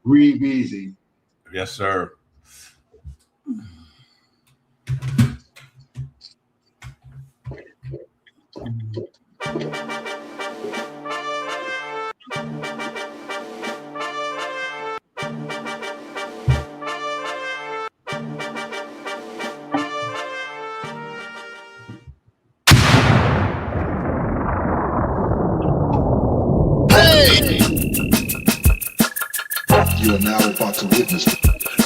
Breathe easy. Yes, sir. You are now about to witness.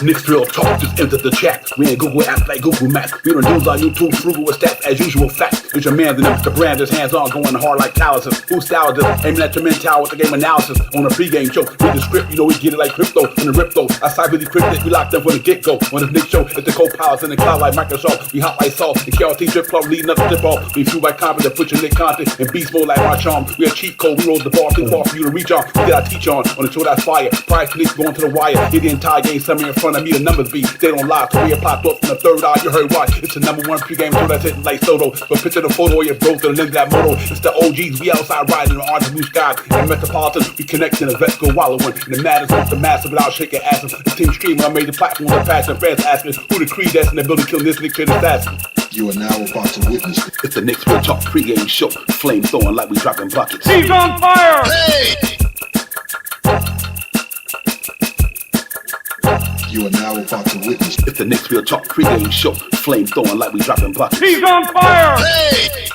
Knicks real talk just entered the chat. We ain't Google apps like Google Maps. We don't use our YouTube frugal with stats as usual facts. It's your man, the brand, his hands on, going hard like calluses. Who style this? Aiming at your mental with the game analysis. On a pregame show, read the script, you know we get it like crypto. In the rip though, I side really cryptic, we locked them from the get-go. On this Knicks show, it's the co-pilots in the cloud like Microsoft. We hot like salt, the KRT drip club leading up the tip off. We fuel by confidence, put your Nick content in beast mode like my charm. We a cheat code, we roll the bar too far for you to reach on. We get our teach on the show that's fire. Prize Knicks going to the wire. Hit the entire game, somewhere in front of me, the numbers be. They don't lie, career popped up from the third eye, you heard why. It's the #1 pregame show that's hitting like Soto. But picture the photo of your bro to the link of that moto. It's the OGs, we outside riding on orange blue skies. In Metropolitan, we connect in the vets go wallowing. And the matters with the massive without shaking asses. The team streaming on major platforms and passion. Fans asking who the creed that's in the building killing this Knicks kid assassin. You are now about to witness. It's the Knicks Real Talk pregame show. Flame throwing like we dropping buckets. He's on fire! Hey! You are now about to witness. It's the Knicks Real Talk pregame show. Flame throwing like we dropping buckets. He's on fire! Hey!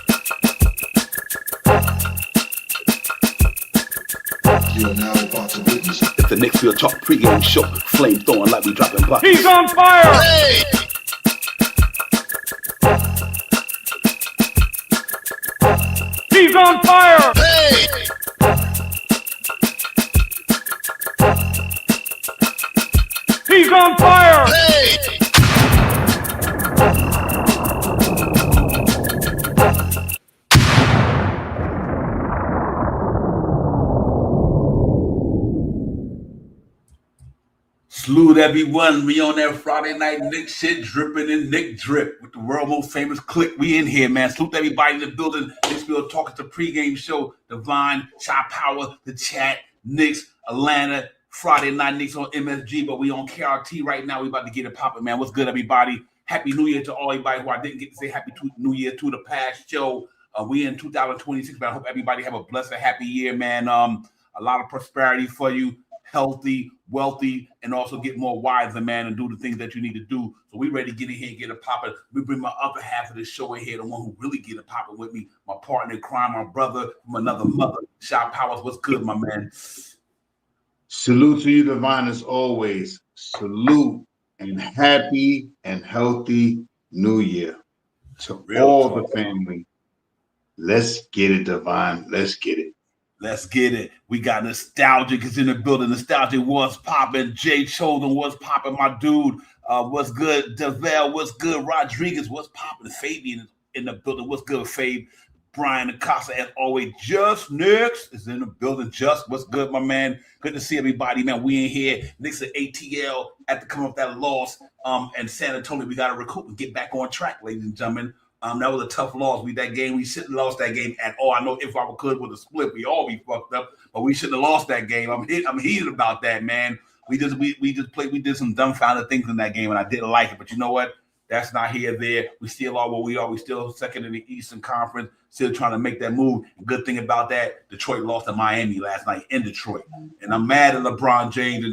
You are now about to witness. It's the Knicks Real Talk pregame show. Flame throwing like we dropping buckets. He's on fire! Hey! He's on fire! Hey! He's on fire! Hey! Salute everyone. We on that Friday night Nick shit dripping in Nick Drip with the world most famous click. We in here, man. Salute everybody in the building. Knicks Real Talk at the pregame show. Divine, Shot Power, the chat, Knicks, Atlanta. Friday night Knicks on MSG, but we on KRT right now. We about to get it popping, man. What's good, everybody? Happy New Year to all everybody who I didn't get to say Happy New Year to the past show. We in 2026, but I hope everybody have a blessed, happy year, man. A lot of prosperity for you. Healthy, wealthy, and also get more wiser, man, and do the things that you need to do. So we ready to get in here and get it popping. We bring my other half of the show in here, the one who really get it popping with me, my partner in crime, my brother from another mother. Shot Powers, what's good, my man? Salute to you, Divine, as always. Salute and happy and healthy New Year to all the family. Let's get it, Divine. Let's get it. Let's get it. We got Nostalgic is in the building. Nostalgic was popping. Jay Chosen was popping. My dude, what's good? Devell, what's good? Rodriguez, what's popping? Fabian in the building. What's good, Fabe? Brian Acosta, as always. Just Knicks is in the building. Just what's good, my man? Good to see everybody, man. We in here. Knicks at ATL after coming off that loss. And San Antonio, we got to recoup and get back on track, ladies and gentlemen. That was a tough loss. We shouldn't have lost that game at all. I know if I could with a split, we all be fucked up, but we shouldn't have lost that game. I'm heated about that, man. We did some dumbfounded things in that game, and I didn't like it. But you know what? That's not here or there. We still are what we are. We still second in the Eastern Conference, still trying to make that move. And good thing about that, Detroit lost to Miami last night in Detroit. And I'm mad at LeBron James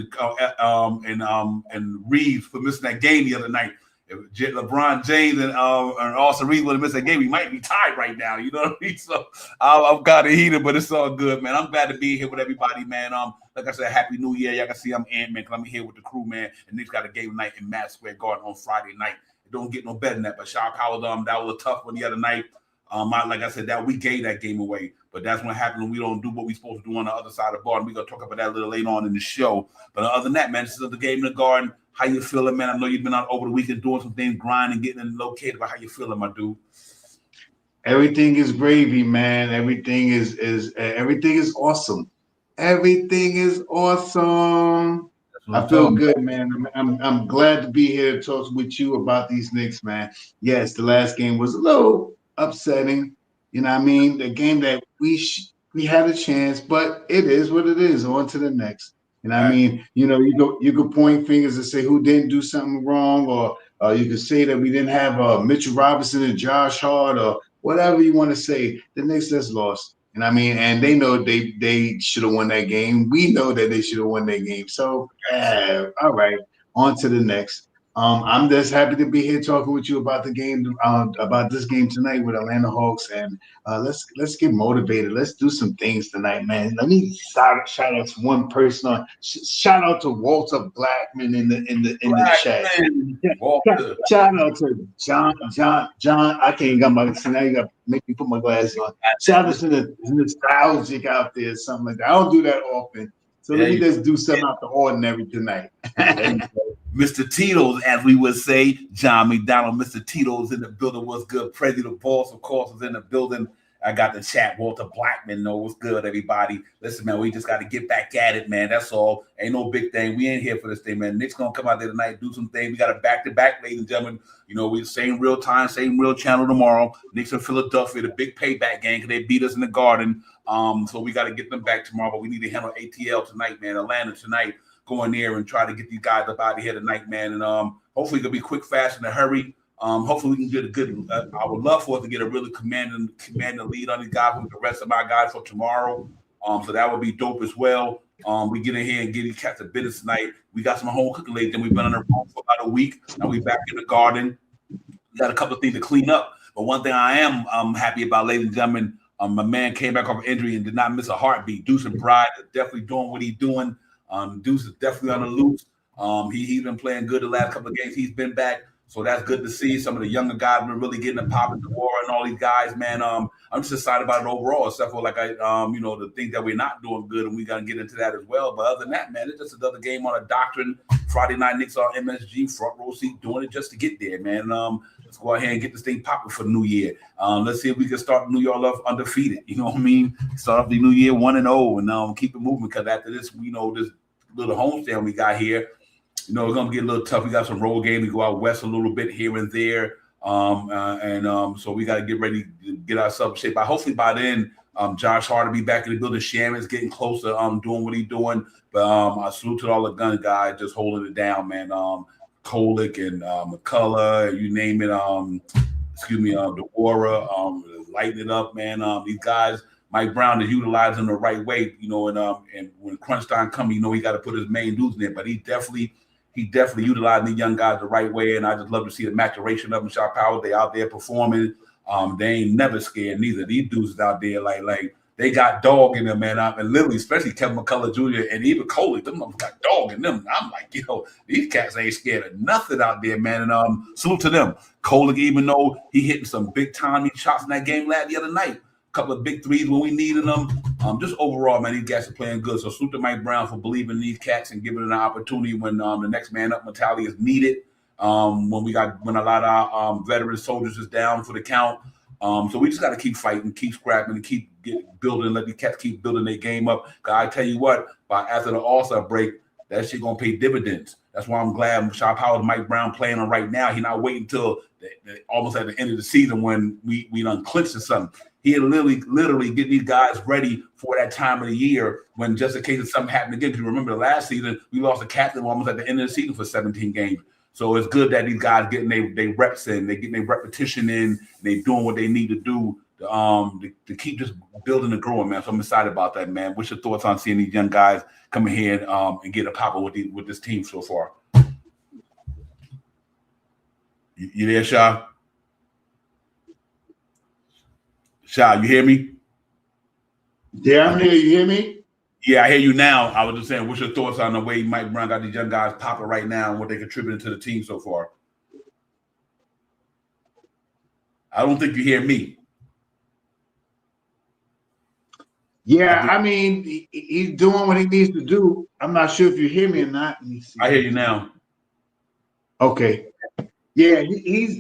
and Reeves for missing that game the other night. If LeBron James and Austin Reeves would have missed that game, we might be tied right now. You know what I mean? So I've got to heat it, but it's all good, man. I'm glad to be here with everybody, man. Like I said, Happy New Year. Y'all can see I'm Ant-Man because I'm here with the crew, man. And Knicks got a game night in Madison Square Garden on Friday night. It don't get no better than that. But Shot Power, that was a tough one the other night. Like I said, that we gave that game away. But that's what happens when we don't do what we're supposed to do on the other side of the Garden. We're going to talk about that a little later on in the show. But other than that, man, this is the game in the Garden. How you feeling, man? I know you've been out over the weekend doing some things, grinding, getting it located. But how you feeling, my dude? Everything is gravy, man. Everything is awesome. Everything is awesome. I feel good, man. I'm glad to be here to talk with you about these Knicks, man. Yes, the last game was a little upsetting. You know what I mean? The game that we had a chance, but it is what it is. On to the next. And I mean, you could point fingers and say who didn't do something wrong, or you could say that we didn't have Mitchell Robinson and Josh Hart, or whatever you want to say. The Knicks just lost. And I mean, and they know they should have won that game. We know that they should have won that game. So, all right, on to the next. I'm just happy to be here talking with you about the game, about this game tonight with Atlanta Hawks, and let's get motivated. Let's do some things tonight, man. Let me shout out to one person. Shout out to Walter Blackman in the chat. Shout out to John. I can't get my. So now you got to make me put my glasses on. Shout out to the nostalgic out there, something like that. I don't do that often. So let me just do something out the ordinary tonight. Mr. Tito's, as we would say, John McDonald. Mr. Tito's in the building. What's good? President Boss, of course, is in the building. I got the chat. Walter Blackman, know what's good, everybody. Listen, man, we just got to get back at it, man. That's all. Ain't no big thing. We ain't here for this thing, man. Nick's going to come out there tonight, do some things. We got a back-to-back, ladies and gentlemen. We same real time, same real channel tomorrow. Knicks in Philadelphia, the big payback game because they beat us in the Garden. So we got to get them back tomorrow, but we need to handle ATL tonight, man. Atlanta tonight. Go in there and try to get these guys up out of here tonight, man. And hopefully it'll be quick, fast, in a hurry. Hopefully we can get a good. I would love for us to get a really commanding lead on these guys with the rest of my guys for tomorrow. So that would be dope as well. We get in here and get these cats a business tonight. We got some home cooking late. Then we've been on the road for about a week. Now we back in the Garden. We got a couple of things to clean up. But one thing I am happy about, ladies and gentlemen, my man came back off injury and did not miss a heartbeat. Deuce and Bride is definitely doing what he's doing. Deuce is definitely on the loose. He's been playing good the last couple of games. He's been back, so that's good to see. Some of the younger guys have been really getting a pop in the war, and all these guys, man. I'm just excited about it overall, except for the things that we're not doing good, and we're gonna get into that as well. But other than that, man, it's just another game on a doctrine. Friday night, Knicks on MSG, front row seat, doing it just to get there, man. Let's go ahead and get this thing popping for the new year. Let's see if we can start New Year off undefeated. You know what I mean? Start off the new year 1-0, and keep it moving, because after this, we know this little homestand we got here, it's gonna get a little tough. We got some road games. We go out west a little bit here and there, so we got to get ready to get ourselves in shape. Hopefully by then, Josh Hart will be back in the building. Sharon's getting closer, doing what he's doing. But I salute to all the gun guys just holding it down, man. Kolick and McCullough, you name it. Deora, lighting it up, man. These guys. Mike Brown is utilizing the right way, and when crunch time comes, he got to put his main dudes in there. But he definitely utilizing the young guys the right way, and I just love to see the maturation of them. Sharp Power, they out there performing. They ain't never scared neither. These dudes is out there like they got dog in them, man. And literally, especially Kevin McCullough Jr. and even Coley, them got dog in them. I'm like, these cats ain't scared of nothing out there, man. And salute to them. Coley, even though he hitting some big time shots in that game the other night. Couple of big threes when we needed them. Just overall, man, these cats are playing good. So salute to Mike Brown for believing in these cats and giving them an opportunity when the next man up mentality is needed. When a lot of our veteran soldiers is down for the count. So we just got to keep fighting, keep scrapping, and keep building. Let these cats keep building their game up. Cause I tell you what, after the All-Star break, that shit gonna pay dividends. That's why I'm glad Sharp Power and Mike Brown playing on right now. He not waiting until almost at the end of the season when we done clinched or something. He literally get these guys ready for that time of the year when just in case something happened again. Because you remember the last season, we lost a captain almost at the end of the season for 17 games. So it's good that these guys getting their reps in, they getting their repetition in, and they doing what they need to do to keep just building and growing, man. So I'm excited about that, man. What's your thoughts on seeing these young guys come in here and get a pop with this team so far? You there, Sha? Sha, you hear me? Yeah, I'm here. You hear me? Yeah, I hear you now. I was just saying, what's your thoughts on the way Mike Brown got these young guys popping right now and what they're contributing to the team so far? I don't think you hear me. Yeah, I mean, he's doing what he needs to do. I'm not sure if you hear me or not. Let me see. I hear you now. Okay. Yeah, he's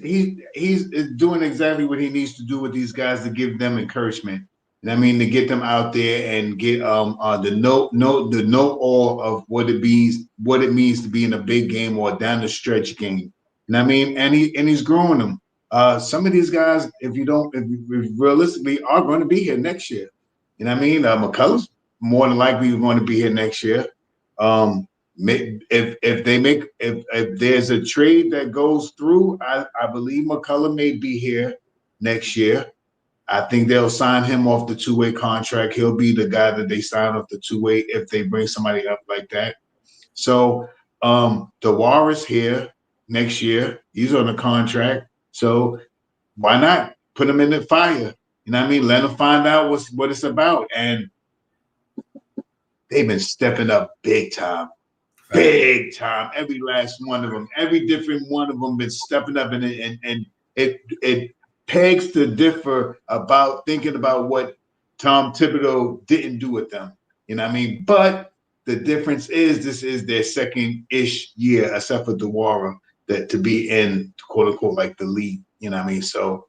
doing exactly what he needs to do with these guys to give them encouragement. And I mean, to get them out there and get the know all of what it means to be in a big game or down the stretch game. And I mean, and he's growing them. Some of these guys, if realistically, are going to be here next year. You know what I mean? McCullough's more than likely going to be here next year. If there's a trade that goes through, I believe McCullough may be here next year. I think they'll sign him off the two-way contract. He'll be the guy that they sign off the two-way if they bring somebody up like that. So DeWara's here next year. He's on the contract. So why not put him in the fire? You know what I mean? Let him find out what it's about. And they've been stepping up big time. Big time. Every last one of them. Every different one of them been stepping up, and it pegs to differ about thinking about what Tom Thibodeau didn't do with them. You know what I mean? But the difference is this is their second-ish year, except for DeWara, that to be in quote unquote like the league. You know what I mean? So,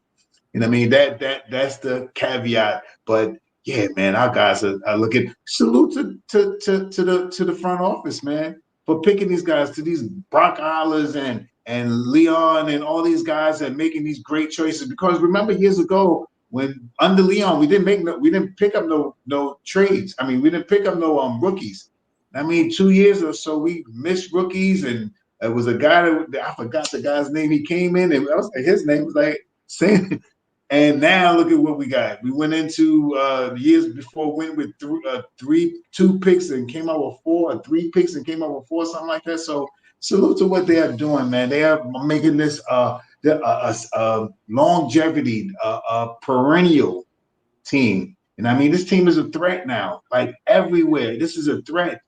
you know what I mean? That's the caveat. But yeah, man, our guys are looking. Salute to the front office, man, for picking these guys, to these Brock Ollers and Leon and all these guys and making these great choices. Because remember years ago when under Leon we didn't pick up no trades. I mean, we didn't pick up no rookies. I mean, 2 years or so we missed rookies, and it was a guy that I forgot the guy's name. He came in and his name was like saying. And now look at what we got. We went into the years before, went with two picks and came out with 4, or 3 picks and came out with 4, something like that. So salute to what they are doing, man. They are making this longevity, perennial team. And I mean, this team is a threat now, like everywhere. This is a threat.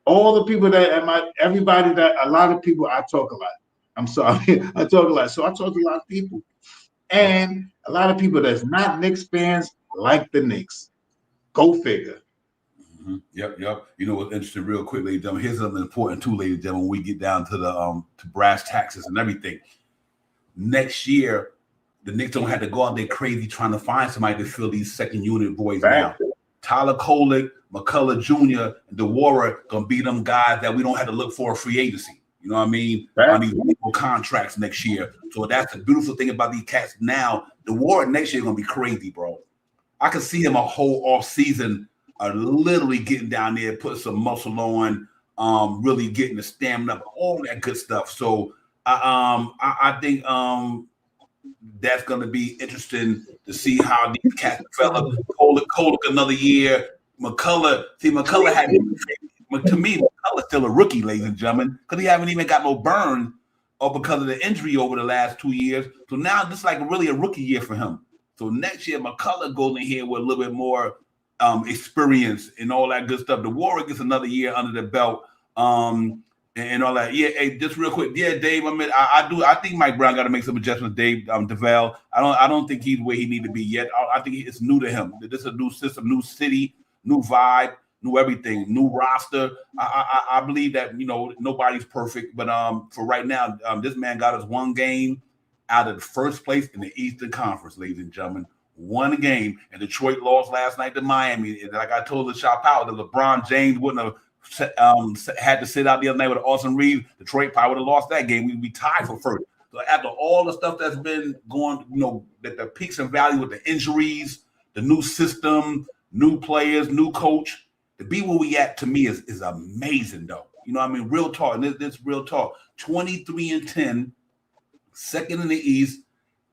All the people a lot of people, I talk a lot. I'm sorry, I talk a lot. So I talk to a lot of people. And a lot of people that's not Knicks fans like the Knicks. Go figure. Mm-hmm. Yep. You know what's interesting, real quick, ladies and gentlemen. Here's something important too, ladies and gentlemen. When we get down to the to brass taxes and everything. Next year, the Knicks don't have to go out there crazy trying to find somebody to fill these second unit boys now. Tyler Kolek, McCullough Jr., and DeWara gonna be them guys that we don't have to look for a free agency. You know what I mean? On these legal contracts next year. So that's the beautiful thing about these cats now. The war next year is going to be crazy, bro. I can see him a whole off season literally getting down there, putting some muscle on, really getting the stamina up, all that good stuff. So I think that's going to be interesting to see how these cats develop. Kolek another year. McCullough had to me, McCullough's still a rookie, ladies and gentlemen, because he haven't even got no burn or because of the injury over the last 2 years. So now this is like really a rookie year for him. So next year, McCullough goes in here with a little bit more experience and all that good stuff. The Warrior gets another year under the belt and all that. Yeah, hey, just real quick. Yeah, Dave, I think Mike Brown got to make some adjustments, Dave, DeVal. I don't think he's where he need to be yet. I think it's new to him. This is a new system, new city, new vibe. New everything, new roster. I believe that, you know, nobody's perfect, but for right now, this man got us one game out of the first place in the Eastern Conference, ladies and gentlemen. One game, and Detroit lost last night to Miami. And like I told the shop out, that LeBron James wouldn't have had to sit out the other night with Austin Reeves. Detroit probably would have lost that game. We'd be tied for first. So after all the stuff that's been going, you know, that the peaks and valleys with the injuries, the new system, new players, new coach. To be where we at, to me, is amazing, though. You know what I mean? Real talk. And this real talk. 23-10, second in the East.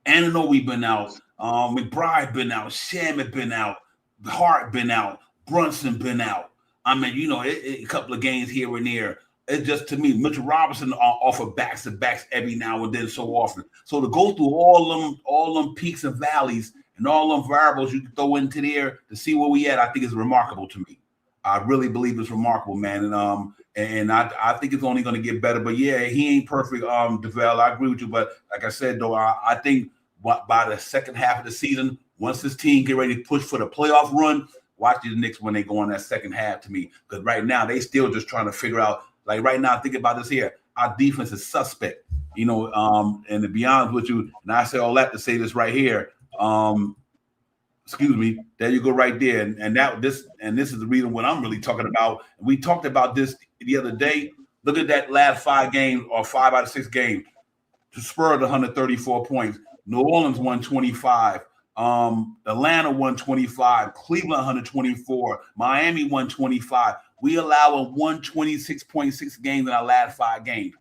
Anunoby been out. McBride been out. Shamet been out. Hart been out. Brunson been out. I mean, you know, a couple of games here and there. It's just, to me, Mitchell Robinson off of backs-to-backs every now and then so often. So to go through all them peaks and valleys and all them variables you can throw into there to see where we at, I think is remarkable to me. I really believe it's remarkable, man, and I think it's only going to get better. But yeah, he ain't perfect, DeVal. I agree with you, but like I said, though, I think by the second half of the season, once this team get ready to push for the playoff run, watch the Knicks when they go on that second half. To me, because right now they still just trying to figure out. Like right now, think about this here: our defense is suspect, you know. And to be honest with you, and I say all that to say this right here. Excuse me, there you go right there. And this is the reason what I'm really talking about. We talked about this the other day. Look at that last 5 games or 5 out of 6 games. To spur the 134 points. New Orleans 125. Atlanta 125. Cleveland 124. Miami 125. We allow a 126.6 games in our last 5 games,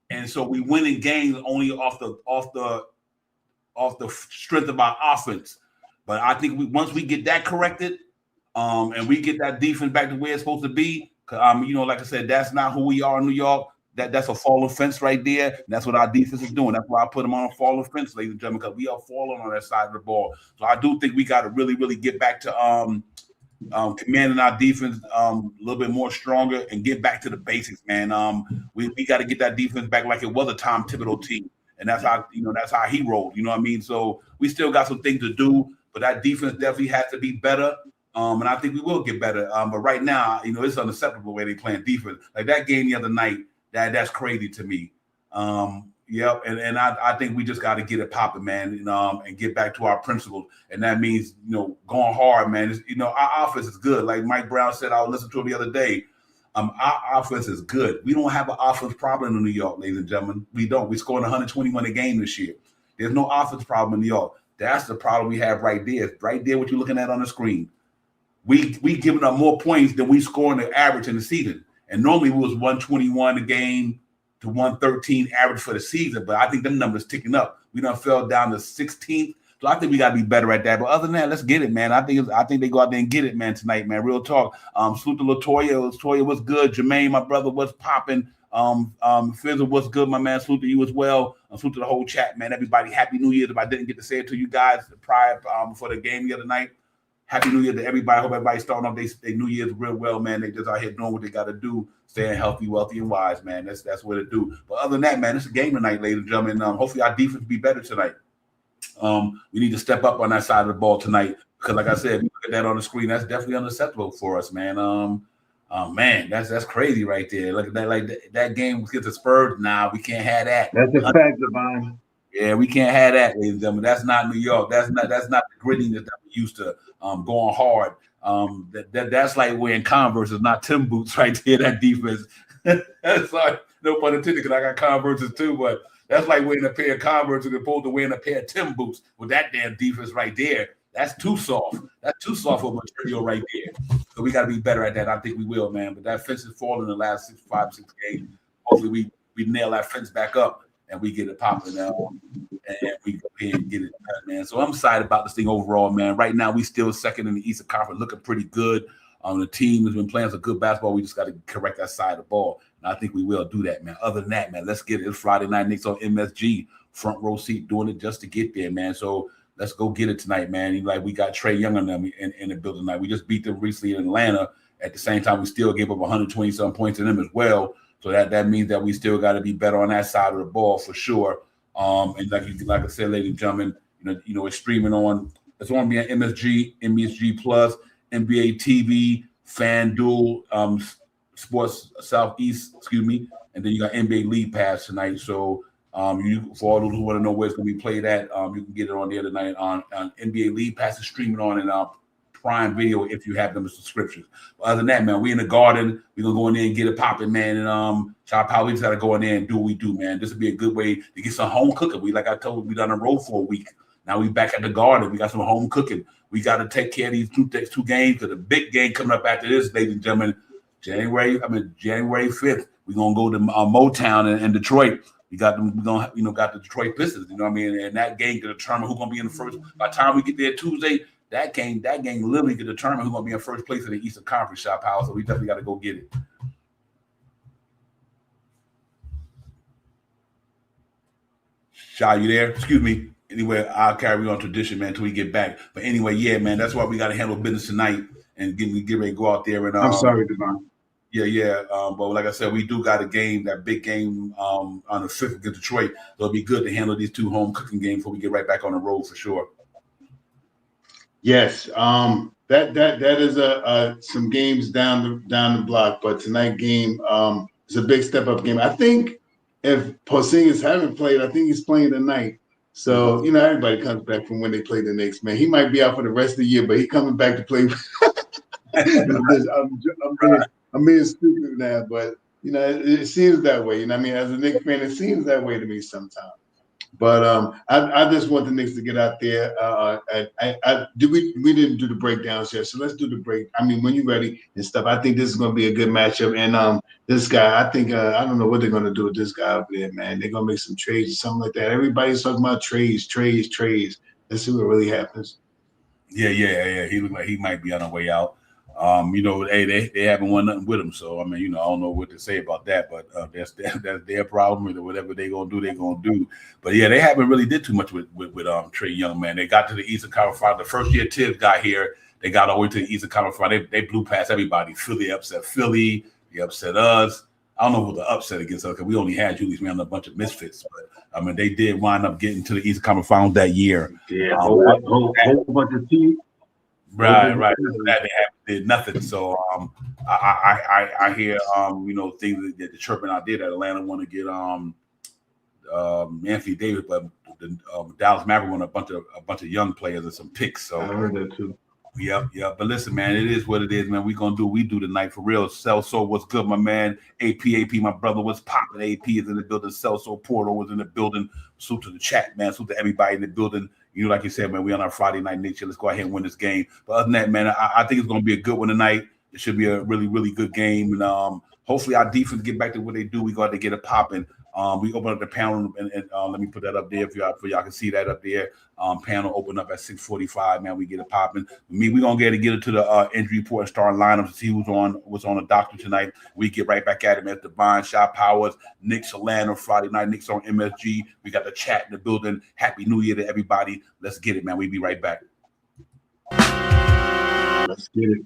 and so we win in games only off the strength of our offense. But I think once we get that corrected, and we get that defense back to where it's supposed to be, like I said, that's not who we are in New York. That's a fallen fence right there. And that's what our defense is doing. That's why I put them on a fallen fence, ladies and gentlemen, because we are falling on that side of the ball. So I do think we got to really, really get back to commanding our defense a little bit more stronger and get back to the basics, man. We got to get that defense back like it was a Tom Thibodeau team, and that's how he rolled. You know what I mean? So we still got some things to do, but that defense definitely has to be better. And I think we will get better. But right now, it's unacceptable the way they playing defense. Like that game the other night. That's crazy to me. Yep, and I think we just got to get it popping, man, and get back to our principles. And that means, going hard, man. Our offense is good. Like Mike Brown said, I listened to him the other day. Our offense is good. We don't have an offense problem in New York, ladies and gentlemen. We don't. We're scoring 121 a game this year. There's no offense problem in New York. That's the problem we have right there. It's right there what you're looking at on the screen. We giving up more points than we scoring the average in the season. And normally it was 121 a game to 113 average for the season, but I think them numbers ticking up. We done fell down to 16th, so I think we got to be better at that. But other than that, let's get it, man. I think they go out there and get it, man, tonight, man. Real talk. Salute to Latoya. Latoya, what's good? Jermaine, my brother, what's popping? Fizzle, what's good, my man? Salute to you as well. Salute to the whole chat, man. Everybody, Happy New Year. If I didn't get to say it to you guys prior before the game the other night. Happy New Year to everybody. Hope everybody's starting off their New Year's real well, man. They just out here doing what they got to do, staying healthy, wealthy, and wise, man. That's what it do. But other than that, man, it's a game tonight, ladies and gentlemen. Hopefully our defense be better tonight. We need to step up on that side of the ball tonight because, like I said, we look at that on the screen. That's definitely unacceptable for us, man. Man, that's crazy right there. Look at that, like that game against the Spurs. Nah, we can't have that. That's a fact, Devon. Yeah, we can't have that, ladies and gentlemen. That's not New York. That's not the grittiness that we used to. Going hard. That's like wearing Converse, not Tim boots right there. That defense. Sorry, no pun intended, because I got Converses too. But that's like wearing a pair of Converse as opposed to wearing a pair of Tim boots with that damn defense right there. That's too soft. That's too soft for material right there. So we got to be better at that. I think we will, man. But that fence has fallen in the last 5, 6 games. Hopefully we nail that fence back up. And we get it popping now, and we go ahead and get it done, man. So I'm excited about this thing overall, man. Right now, we still second in the Eastern Conference, looking pretty good. The team has been playing some good basketball. We just got to correct that side of the ball, and I think we will do that, man. Other than that, man, let's get it. It's Friday night, Knicks on MSG, front row seat, doing it just to get there, man. So let's go get it tonight, man. Like we got Trae Young on them in the building tonight. We just beat them recently in Atlanta. At the same time, we still gave up 120-some points to them as well. So that means that we still got to be better on that side of the ball for sure. And like I said, ladies and gentlemen, it's streaming on. It's on being MSG Plus, NBA TV, FanDuel, Sports Southeast, and then you got NBA League Pass tonight. So for all those who want to know where it's going to be played at, you can get it on there tonight on NBA League Pass is streaming on and Prime Video if you have them as subscriptions. But other than that, man, we in the garden. We're going to go in there and get it popping, man. And we just got to go in there and do what we do, man. This would be a good way to get some home cooking. Like I told you, we done a road for a week. Now we back at the garden. We got some home cooking. We got to take care of these two games because the big game coming up after this, ladies and gentlemen, January 5th. We're going to go to Motown in Detroit. We got them. We're gonna, got the Detroit Pistons. You know what I mean? And that game to determine who's gonna be in the first. By the time we get there Tuesday, that game literally can determine who's gonna be in first place in the Eastern Conference, Shop House. So we definitely got to go get it. Shy, you there? Excuse me. Anyway, I'll carry on tradition, man, until we get back. But anyway, yeah, man, that's why we got to handle business tonight and get ready to go out there and. I'm sorry, Devon. Yeah. But like I said, we do got a game, that big game on the 5th against Detroit. So it'll be good to handle these two home cooking games before we get right back on the road for sure. Yes. That is some games down the block, but tonight game is a big step up game. I think if Porzingis haven't played, I think he's playing tonight. So everybody comes back from when they play the Knicks, man. He might be out for the rest of the year, but he's coming back to play. I'm being stupid now, but it seems that way. As a Knicks fan, it seems that way to me sometimes. But I just want the Knicks to get out there. We didn't do the breakdowns yet, so let's do the break. I mean, when you're ready and stuff, I think this is going to be a good matchup. And this guy, I think I don't know what they're going to do with this guy up there, man. They're going to make some trades or something like that. Everybody's talking about trades. Let's see what really happens. Yeah. He looked like he might be on the way out. Hey, they haven't won nothing with him, so I mean, I don't know what to say about that, but that's their problem. Whatever they're gonna do. But yeah, they haven't really did too much with Trae Young, man. They got to the Eastern Conference Final. The first year Tibbs got here, they got all the way to the Eastern Conference Final. They blew past everybody. Philly upset Philly. They upset us. I don't know what the upset against us because we only had Julius Randle and a bunch of misfits, but I mean they did wind up getting to the Eastern Conference Final that year. Yeah, whole bunch of teams. Right. That they haven't did nothing. So I hear things that the chirping out there that Atlanta want to get Anthony Davis, but the Dallas Mavericks want a bunch of young players and some picks. So I heard that too. Yep. But listen, man, it is what it is, man. We do tonight for real. Celso, what's good, my man? AP, my brother, what's popping? AP is in the building. Celso Portal was in the building. Salute to the chat, man. Salute to everybody in the building. Like you said, man, we on our Friday night nature. Let's go ahead and win this game. But other than that, man, I think it's going to be a good one tonight. It should be a really, really good game. And hopefully our defense get back to what they do. We got to get it popping. We open up the panel and let me put that up there for y'all can see that up there. Panel open up at 6:45. Man, we get it popping. We're gonna get it to the injury report and start lineup to see who's on the doctor tonight. We get right back at him at Divine Shot Powers, Nick Solano Friday night. Nick's on MSG. We got the chat in the building. Happy New Year to everybody. Let's get it, man. We be right back. Let's get it.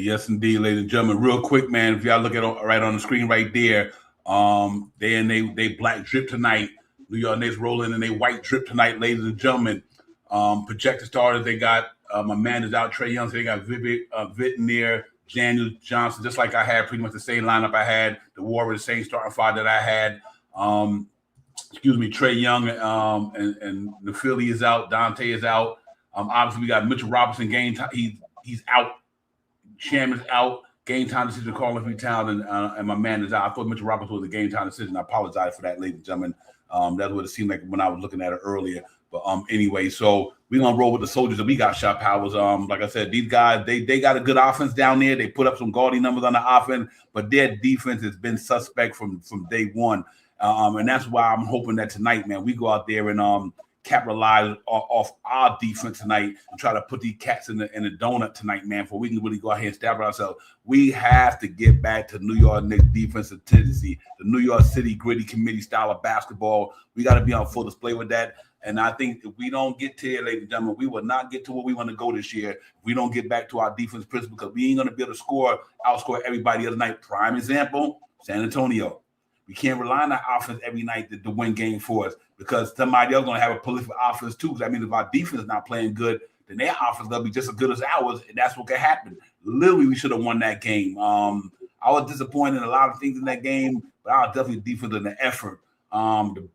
Yes, indeed, ladies and gentlemen. Real quick, man, if y'all look at right on the screen right there, they black drip tonight. New York Knicks rolling in they white drip tonight, ladies and gentlemen. Projected starters, they got my man is out, Trae Young. So they got Vitinier, Daniel Johnson, just like I had pretty much the same lineup I had. The Warriors, the same starting five that I had. Trae Young and the Philly is out. Dante is out. Obviously, we got Mitchell Robinson game time. He's out. Shaman's out. Game time decision call if we town and my man is out. I thought Mitchell Robinson was a game time decision. I apologize for that, ladies and gentlemen. That's what it seemed like when I was looking at it earlier. But anyway, so we're gonna roll with the soldiers that we got. Shot Powers. Like I said, these guys they got a good offense down there. They put up some gaudy numbers on the offense, but their defense has been suspect from day one. And that's why I'm hoping that tonight, man, we go out there and capitalize off our defense tonight and try to put these cats in the donut tonight, man, for we can really go ahead and establish ourselves. We have to get back to New York Knicks defensive tendency, the New York City gritty committee style of basketball. We got to be on full display with that. And I think if we don't get to here, ladies and gentlemen, we will not get to where we want to go this year if we don't get back to our defense principle, because we ain't going to be able to outscore everybody the other night. Prime example, San Antonio. We can't rely on that offense every night to win game for us, because somebody else is going to have a prolific offense too. Because I mean, if our defense is not playing good, then their offense will be just as good as ours, and that's what could happen. Literally, we should have won that game. I was disappointed in a lot of things in that game, but I was definitely defensive in the effort. And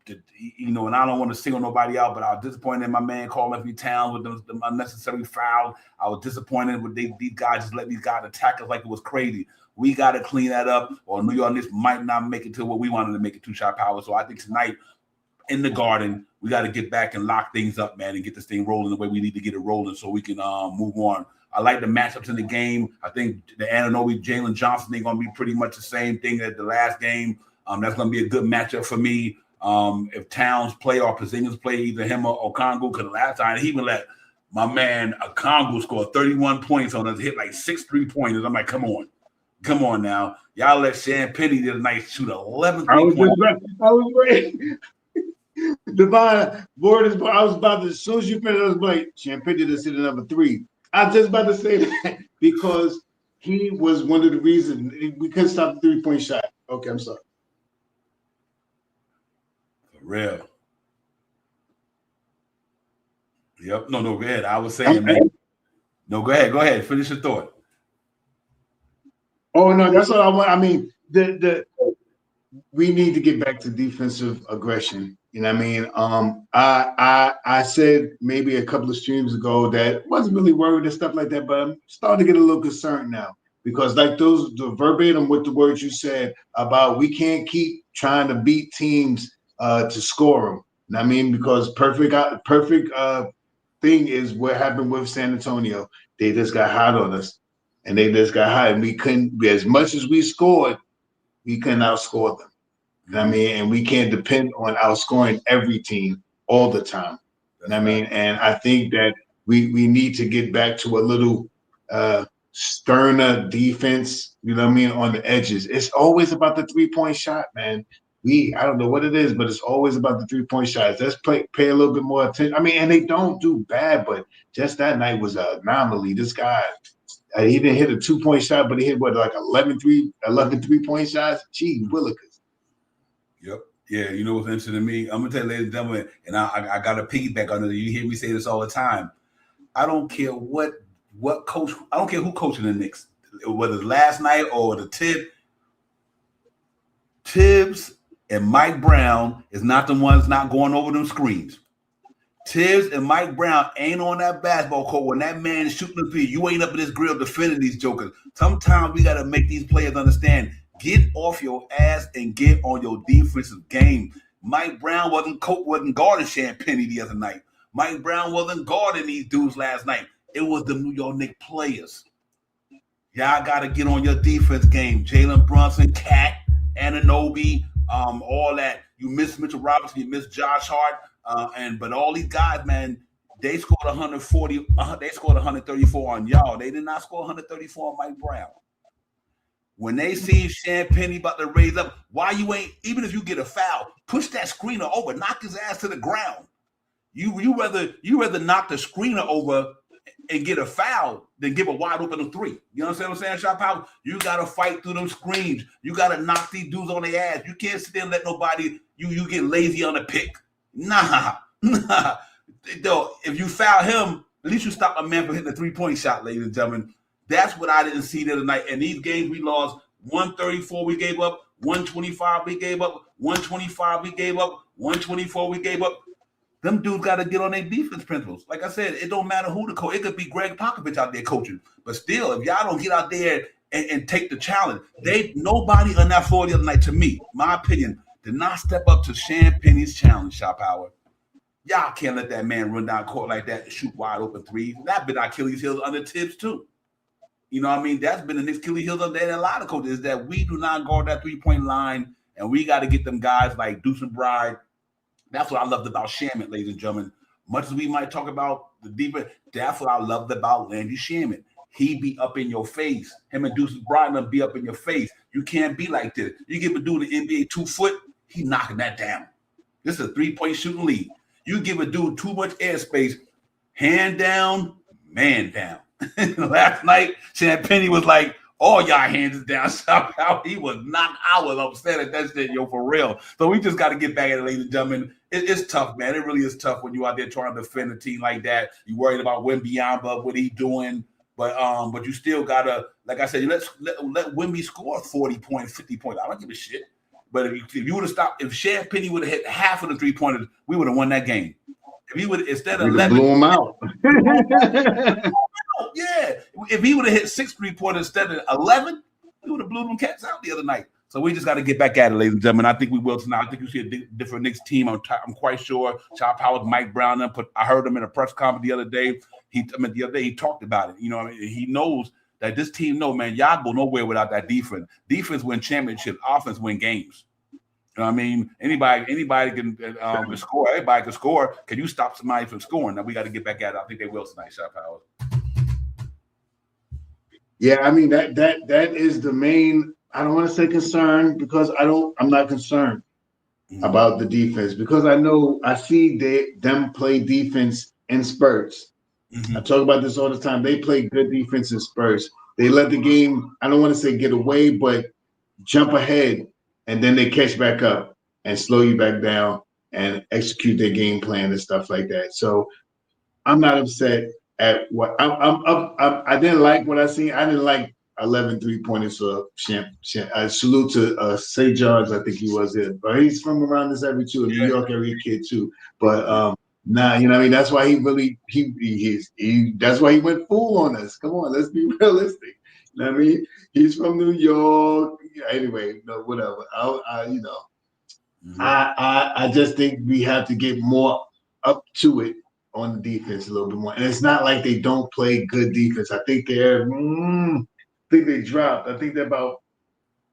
I don't want to single nobody out, but I was disappointed in my man Carl Anthony Towns with the unnecessary foul. I was disappointed with these guys just let these guys attack us like it was crazy. We got to clean that up, or New York Knicks might not make it to what we wanted to make it, 2-shot power. So I think tonight in the Garden, we got to get back and lock things up, man, and get this thing rolling the way we need to get it rolling so we can move on. I like the matchups in the game. I think the Anunoby, Jalen Johnson, they're going to be pretty much the same thing as the last game. That's going to be a good matchup for me. If Towns play or Porzingis play, either him or Okongwu, because last time he even let my man Okongwu score 31 points on us, hit like 6 3-pointers. I'm like, come on now. Y'all let Shan Penny the other night shoot 11 3-pointers. I was ready. Divine, I was about to, as soon as you finished, I was like, Shan Penny just hit another 3. I was just about to say that because he was one of the reasons we couldn't stop the 3-point shot. Okay, I'm sorry. Real. Yep. No, go ahead. I was saying, man. No, go ahead. Finish your thought. Oh no, that's what I want. I mean, we need to get back to defensive aggression. You know what I mean? I said maybe a couple of streams ago that wasn't really worried and stuff like that, but I'm starting to get a little concerned now because like the verbatim with the words you said about we can't keep trying to beat teams to score them. You know what I mean? Because perfect thing is what happened with San Antonio. They just got hot on us, and they just got hot, and we couldn't. As much as we scored, we couldn't outscore them. You know what I mean? And we can't depend on outscoring every team all the time. You know what I mean? And I think that we need to get back to a little sterner defense. You know what I mean? On the edges, it's always about the 3-point shot, man. I don't know what it is, but it's always about the 3-point shots. Let's pay a little bit more attention. I mean, and they don't do bad, but just that night was an anomaly. This guy, he didn't hit a 2-point shot, but he hit like 11 3-point shots. Gee, willikers. Yep. Yeah, you know what's interesting to me? I'm gonna tell you, ladies and gentlemen, and I got a piggyback on it. You hear me say this all the time. I don't care what coach. I don't care who coaching the Knicks, whether it's last night or the Tibbs and Mike Brown is not the ones not going over them screens. Tibbs and Mike Brown ain't on that basketball court when that man is shooting the three. You ain't up in his grill defending these jokers. Sometimes we got to make these players understand, get off your ass and get on your defensive game. Mike Brown wasn't guarding Shan Penny the other night. Mike Brown wasn't guarding these dudes last night. It was the New York Knicks players. Y'all got to get on your defense game. Jalen Brunson, Cat, Anunoby, all that. You miss Mitchell Robinson, you miss Josh Hart, but all these guys, man, they scored 140. They scored 134 on y'all. They did not score 134 on Mike Brown. When they see Shan Penny about to raise up, why you ain't, even if you get a foul, push that screener over, knock his ass to the ground. You rather knock the screener over and get a foul than give a wide open 3. You understand what I'm saying, Shot Power? You got to fight through them screens. You got to knock these dudes on their ass. You can't sit there and let nobody, you get lazy on the pick. Nah. Though, if you foul him, at least you stop a man from hitting a 3-point shot, ladies and gentlemen. That's what I didn't see the other night. And these games we lost, 134 we gave up, 125 we gave up, 125 we gave up, 124 we gave up. Them dudes got to get on their defense principles. Like I said, it don't matter who the coach. It could be Greg Popovich out there coaching. But still, if y'all don't get out there and take the challenge, nobody on that floor the other night, to me, my opinion, did not step up to Shan Penny's challenge, Shot Power. Y'all can't let that man run down court like that and shoot wide open threes. That's been Achilles' heels under Tibbs too. You know what I mean? That's been the Knicks' Achilles' heels under a lot of coaches, is that we do not guard that 3-point line, and we got to get them guys like Deuce and Bride. That's what I loved about Shamet, ladies and gentlemen. Much as we might talk about the defense, that's what I loved about Landry Shamet. He be up in your face. Him and Deuce Brydon be up in your face. You can't be like this. You give a dude an NBA 2 foot, he knocking that down. This is a 3-point shooting league. You give a dude too much airspace, hand down, man down. Last night, Shan Penny was like, all y'all hands is down. Somehow he was knocked. I was upset at that shit, yo, for real. So we just got to get back at it, ladies and gentlemen. It's tough, man. It really is tough when you out there trying to defend a team like that. You worried about Wembyamba, what he doing, but you still gotta, like I said, let Wemby score 40 points, 50 points. I don't give a shit. But if you would have stopped, if Sheriff Penny would have hit half of the 3-pointers, we would have won that game. If he would, instead of 11, blew him out. Yeah, if he would have hit 6 3-pointers instead of 11, we would have blew them cats out the other night. So we just got to get back at it, ladies and gentlemen. I think we will tonight. I think you see a different Knicks team. I'm quite sure. Chop Howard, Mike Brown, I heard him in a press conference the other day. The other day he talked about it. You know, he knows that this team. No, man, y'all go nowhere without that defense. Defense win championships. Offense win games. You know what I mean? Anybody can score. Everybody can score. Can you stop somebody from scoring? Now we got to get back at it. I think they will tonight, Chop Howard. Yeah, I mean that is the main. I don't want to say concern because I'm not concerned about the defense because I see them play defense in spurts. I talk about this all the time. They play good defense in spurts. They let the game, I don't want to say get away, but jump ahead, and then they catch back up and slow you back down and execute their game plan and stuff like that. So I'm not upset at what I didn't like what I seen. I didn't like 11 3-pointers for salute to St. George, I think he was it, but he's from around this area too, a New York area kid too. But nah, you know what I mean? That's why that's why he went full on us. Come on, let's be realistic. You know what I mean? He's from New York. Anyway, no, whatever. I just think we have to get more up to it on the defense a little bit more. And it's not like they don't play good defense. I think they dropped. I think they're about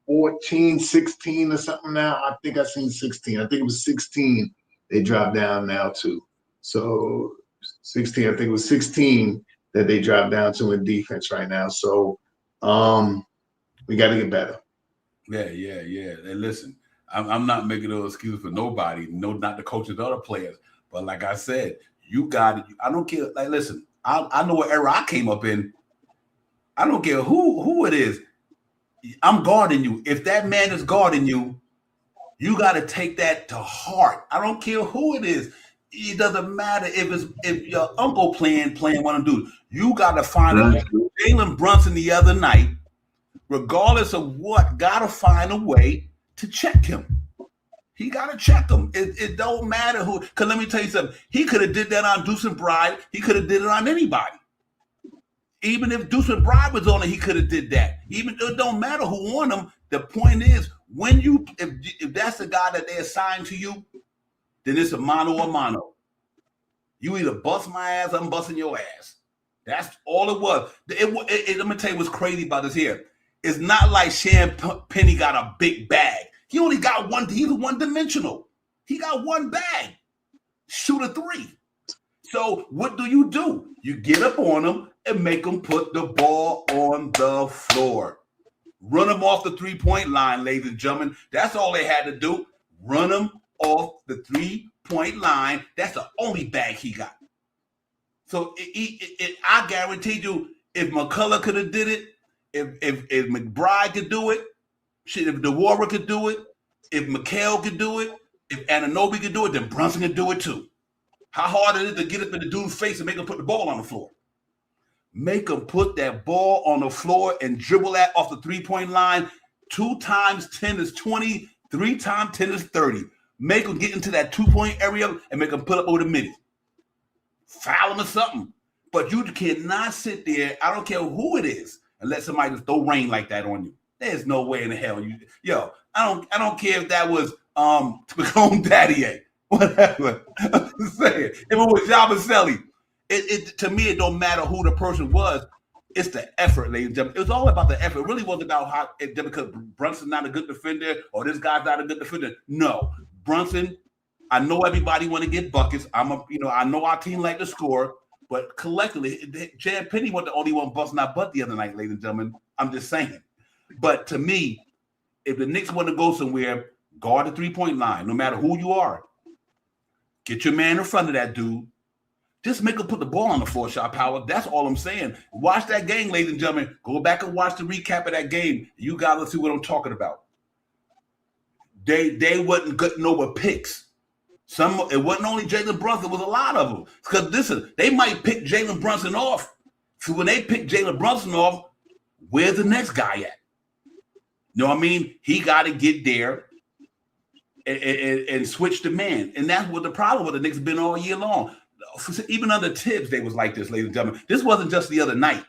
14, 16 or something now. I think I seen 16. I think it was 16 they dropped down now to. So 16, I think it was 16 that they dropped down to in defense right now. So we got to get better. Yeah. And listen, I'm not making no excuse for nobody, no, not the coaches or the players. But like I said, you got it. I don't care. Like, listen, I know what era I came up in. I don't care who it is. I'm guarding you. If that man is guarding you, you got to take that to heart. I don't care who it is. It doesn't matter if your uncle playing one of dudes. You got to find a way. Jalen Brunson the other night, regardless of what, got to find a way to check him. He got to check him. It don't matter who. Because let me tell you something. He could have did that on Deuce and Bride. He could have did it on anybody. Even if Deuce and Bride was on it, he could have did that. Even it don't matter who on him. The point is, when if that's the guy that they assign to you, then it's a mano a mano. You either bust my ass, I'm busting your ass. That's all it was. Let me tell you what's crazy about this here. It's not like Sham Penny got a big bag. He only got one. He's one-dimensional. He got one bag. Shoot a 3. So what do? You get up on him and make him put the ball on the floor. Run him off the 3-point line, ladies and gentlemen. That's all they had to do. Run him off the 3-point line. That's the only bag he got. So I guarantee you, if McCullough could have did it, if McBride could do it, shit, if DeWarrick could do it, if McHale could do it, if Anunoby could do it, then Brunson could do it too. How hard it is to get up in the dude's face and make him put the ball on the floor. Make him put that ball on the floor and dribble that off the 3-point line. 2 times 10 is 20. 3 times 10 is 30. Make him get into that 2-point area and make him put up over the middle. Foul him or something. But you cannot sit there, I don't care who it is, and let somebody just throw rain like that on you. There's no way in the hell I don't care if that was Tacone Daddy, whatever. I'm just saying. If it was Yabusele, to me, it don't matter who the person was. It's the effort, ladies and gentlemen. It was all about the effort. It really wasn't about because Brunson's not a good defender or this guy's not a good defender. No, Brunson. I know everybody want to get buckets. I know our team like to score, but collectively, Jan Penny wasn't the only one busting our butt the other night, ladies and gentlemen. I'm just saying. But to me, if the Knicks want to go somewhere, guard the 3-point line, no matter who you are. Get your man in front of that dude. Just make him put the ball on the floor, Shot Power. That's all I'm saying. Watch that game, ladies and gentlemen. Go back and watch the recap of that game. You guys will see what I'm talking about. They wasn't getting over picks. It wasn't only Jalen Brunson. It was a lot of them. Because listen, they might pick Jalen Brunson off. So when they pick Jalen Brunson off, where's the next guy at? You know what I mean? He got to get there and switch the man. And that's what the problem with the Knicks been all year long. Even under Tibbs, they was like this, ladies and gentlemen. This wasn't just the other night.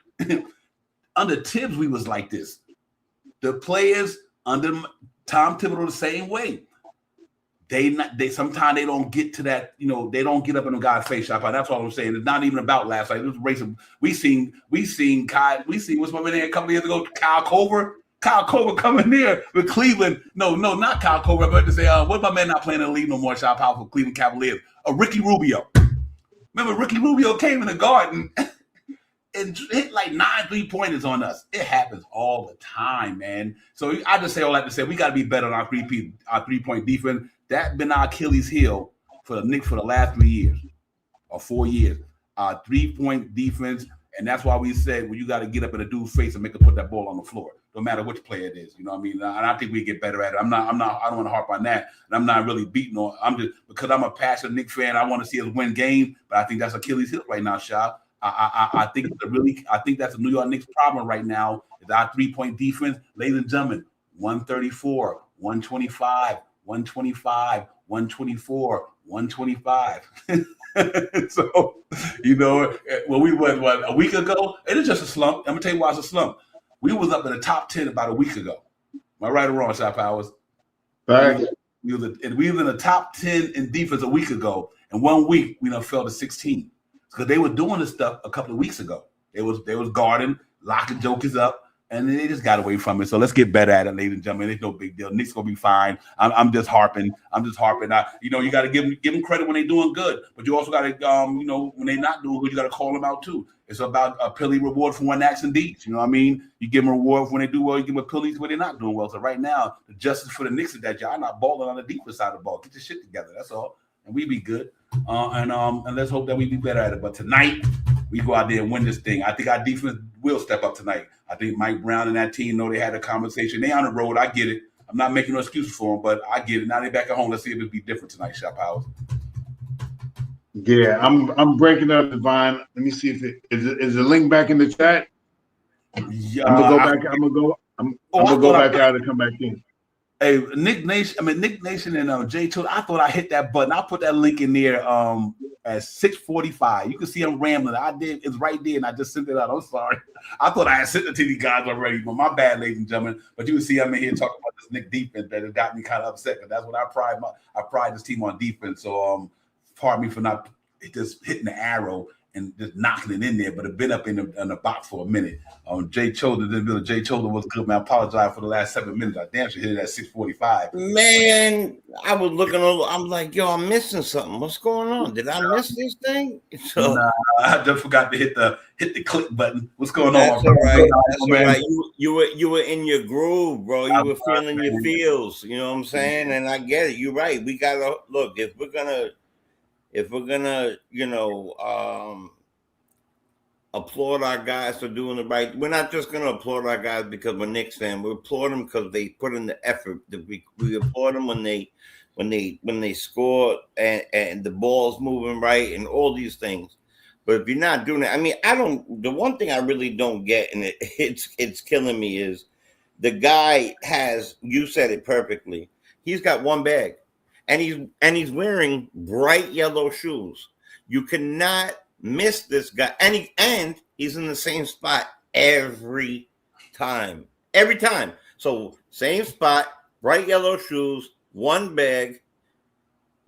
Under Tibbs, we was like this. The players under Tom Thibodeau the same way. They sometimes they don't get to that, they don't get up in the guy's face shot. That's all I'm saying. It's not even about last night. It was racing. We seen what's my man a couple years ago, Kyle Korver coming there with Cleveland. No, not Kyle Korver, but to say, what's my man not playing in the league no more? Shot power for Cleveland Cavaliers. Ricky Rubio. Remember Ricky Rubio came in the Garden and hit like 9 3-pointers on us. It happens all the time, man. So I just say all that to say we got to be better on our 3-point defense. That's been our Achilles heel for the Knicks for the last 3 years or 4 years. Our 3-point defense, and that's why we said, well, you got to get up in a dude's face and make him put that ball on the floor, no matter which player it is. You know what I mean? And I think we get better at it. I don't want to harp on that, and I'm not really beating on. I'm just because I'm a passionate Knicks fan. I want to see us win games, but I think that's Achilles heel right now, Sha. I think that's a New York Knicks problem right now. Is our 3-point defense, ladies and gentlemen, 134, 125. 125, 124, 125. So, when we went a week ago, it is just a slump. I'm gonna tell you why it's a slump. We was up in the top 10 about a week ago. Am I right or wrong, Shot Powers? Right. We was in the top 10 in defense a week ago, and 1 week we done fell to 16 because they were doing this stuff a couple of weeks ago. They was guarding, locking jokers up. And they just got away from it. So let's get better at it, ladies and gentlemen. It's no big deal. Knicks gonna be fine. I'm just harping. You got to give them credit when they're doing good, but you also got to, when they're not doing good, you got to call them out too. It's about a penalty reward for one acts and deeds. You know what I mean? You give them a reward when they do well. You give them a penalty when they're not doing well. So right now, the justice for the Knicks is that y'all not balling on the defense side of the ball. Get your shit together. That's all, and we be good. And let's hope that we be better at it. But tonight, we go out there and win this thing. I think our defense will step up tonight. I think Mike Brown and that team know they had a conversation. They on the road. I get it. I'm not making no excuses for them, but I get it. Now they back at home. Let's see if it'll be different tonight, Shop House. Yeah, I'm breaking up Divine. Let me see if is the link back in the chat. Yeah, I'm gonna go back out and come back in. Hey, Nick Nation and Jay Tool, I thought I hit that button. I put that link in there at 6:45. You can see I'm rambling. I did. It's right there, and I just sent it out. I'm sorry. I thought I had sent it to these guys already, but my bad, ladies and gentlemen. But you can see I'm in here talking about this Nick defense that has got me kind of upset. But that's what I pride this team on defense. So pardon me for not just hitting the arrow and just knocking it in there, but it's been up in the box for a minute. Jay Choder was good, man. I apologize for the last 7 minutes. I damn sure hit it at 6:45. Man, I was looking over. I'm like, yo, I'm missing something. What's going on? Did I miss this thing? So I just forgot to hit the click button. What's going that's on? All right. That's all right. You were in your groove, bro. You were feeling your feels. You know what I'm saying? And I get it. You're right. We gotta look if we're gonna applaud our guys for doing the right. We're not just going to applaud our guys because we're Knicks fans. We applaud them because they put in the effort. We applaud them when they score and the ball's moving right and all these things. But if you're not doing it, I mean, the one thing I really don't get, and it's killing me, is the guy has, you said it perfectly, he's got one bag. And he's wearing bright yellow shoes. You cannot miss this guy. And he's in the same spot every time. Every time. So same spot, bright yellow shoes, one bag.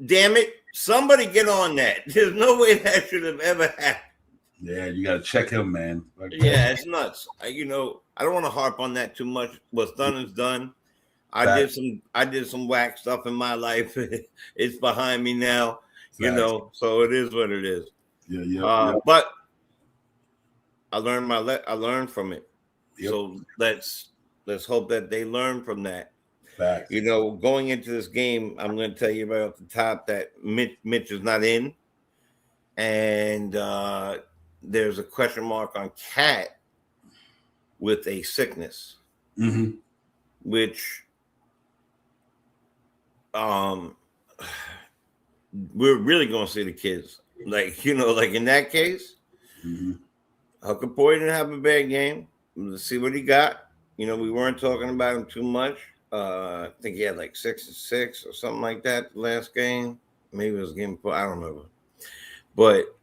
Damn it. Somebody get on that. There's no way that should have ever happened. Yeah, you got to check him, man. Yeah, it's nuts. I don't want to harp on that too much. What's done is done. I did some whack stuff in my life. It's behind me now, so it is what it is. Yeah. But I learned from it. Yep. So let's hope that they learn from that. Facts. Going into this game, I'm going to tell you right off the top that Mitch is not in, and there's a question mark on Cat with a sickness, which. We're really gonna see the kids, like in that case. Huckleberry didn't have a bad game. Let's see what he got. We weren't talking about him too much. I think he had like 6 or something like that the last game. Maybe it was game 4. I don't remember. But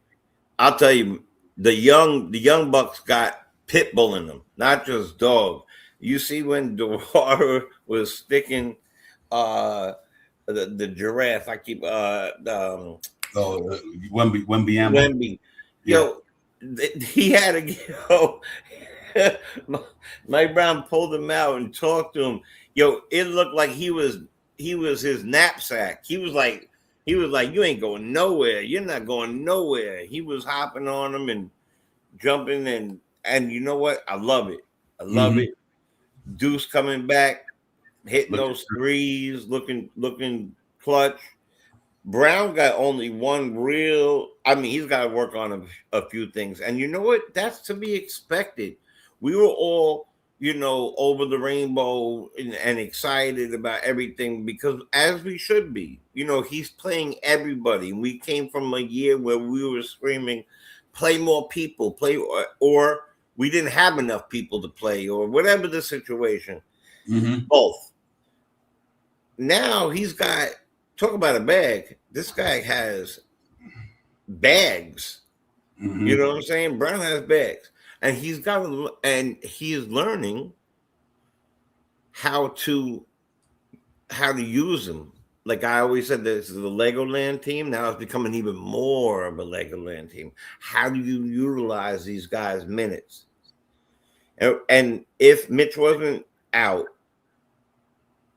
I'll tell you, the young bucks got pit bull in them, not just dog. You see when Dewar was sticking the giraffe. I keep Wemby. Yo, he had to go. Mike Brown pulled him out and talked to him. Yo, it looked like he was his knapsack. He was like, you ain't going nowhere. You're not going nowhere. He was hopping on him and jumping and you know what? I love it. I love it. Deuce coming back, hitting those threes, looking clutch. Brown got only one real. I mean, he's got to work on a few things. And you know what? That's to be expected. We were all, over the rainbow and excited about everything because as we should be. He's playing everybody. We came from a year where we were screaming, play more people, play, or we didn't have enough people to play or whatever the situation. Both. Now he's got, talk about a bag. This guy has bags. You know what I'm saying? Brown has bags. And he is learning how to use them. Like I always said, this is the Legoland team. Now it's becoming even more of a Legoland team. How do you utilize these guys' minutes? And if Mitch wasn't out,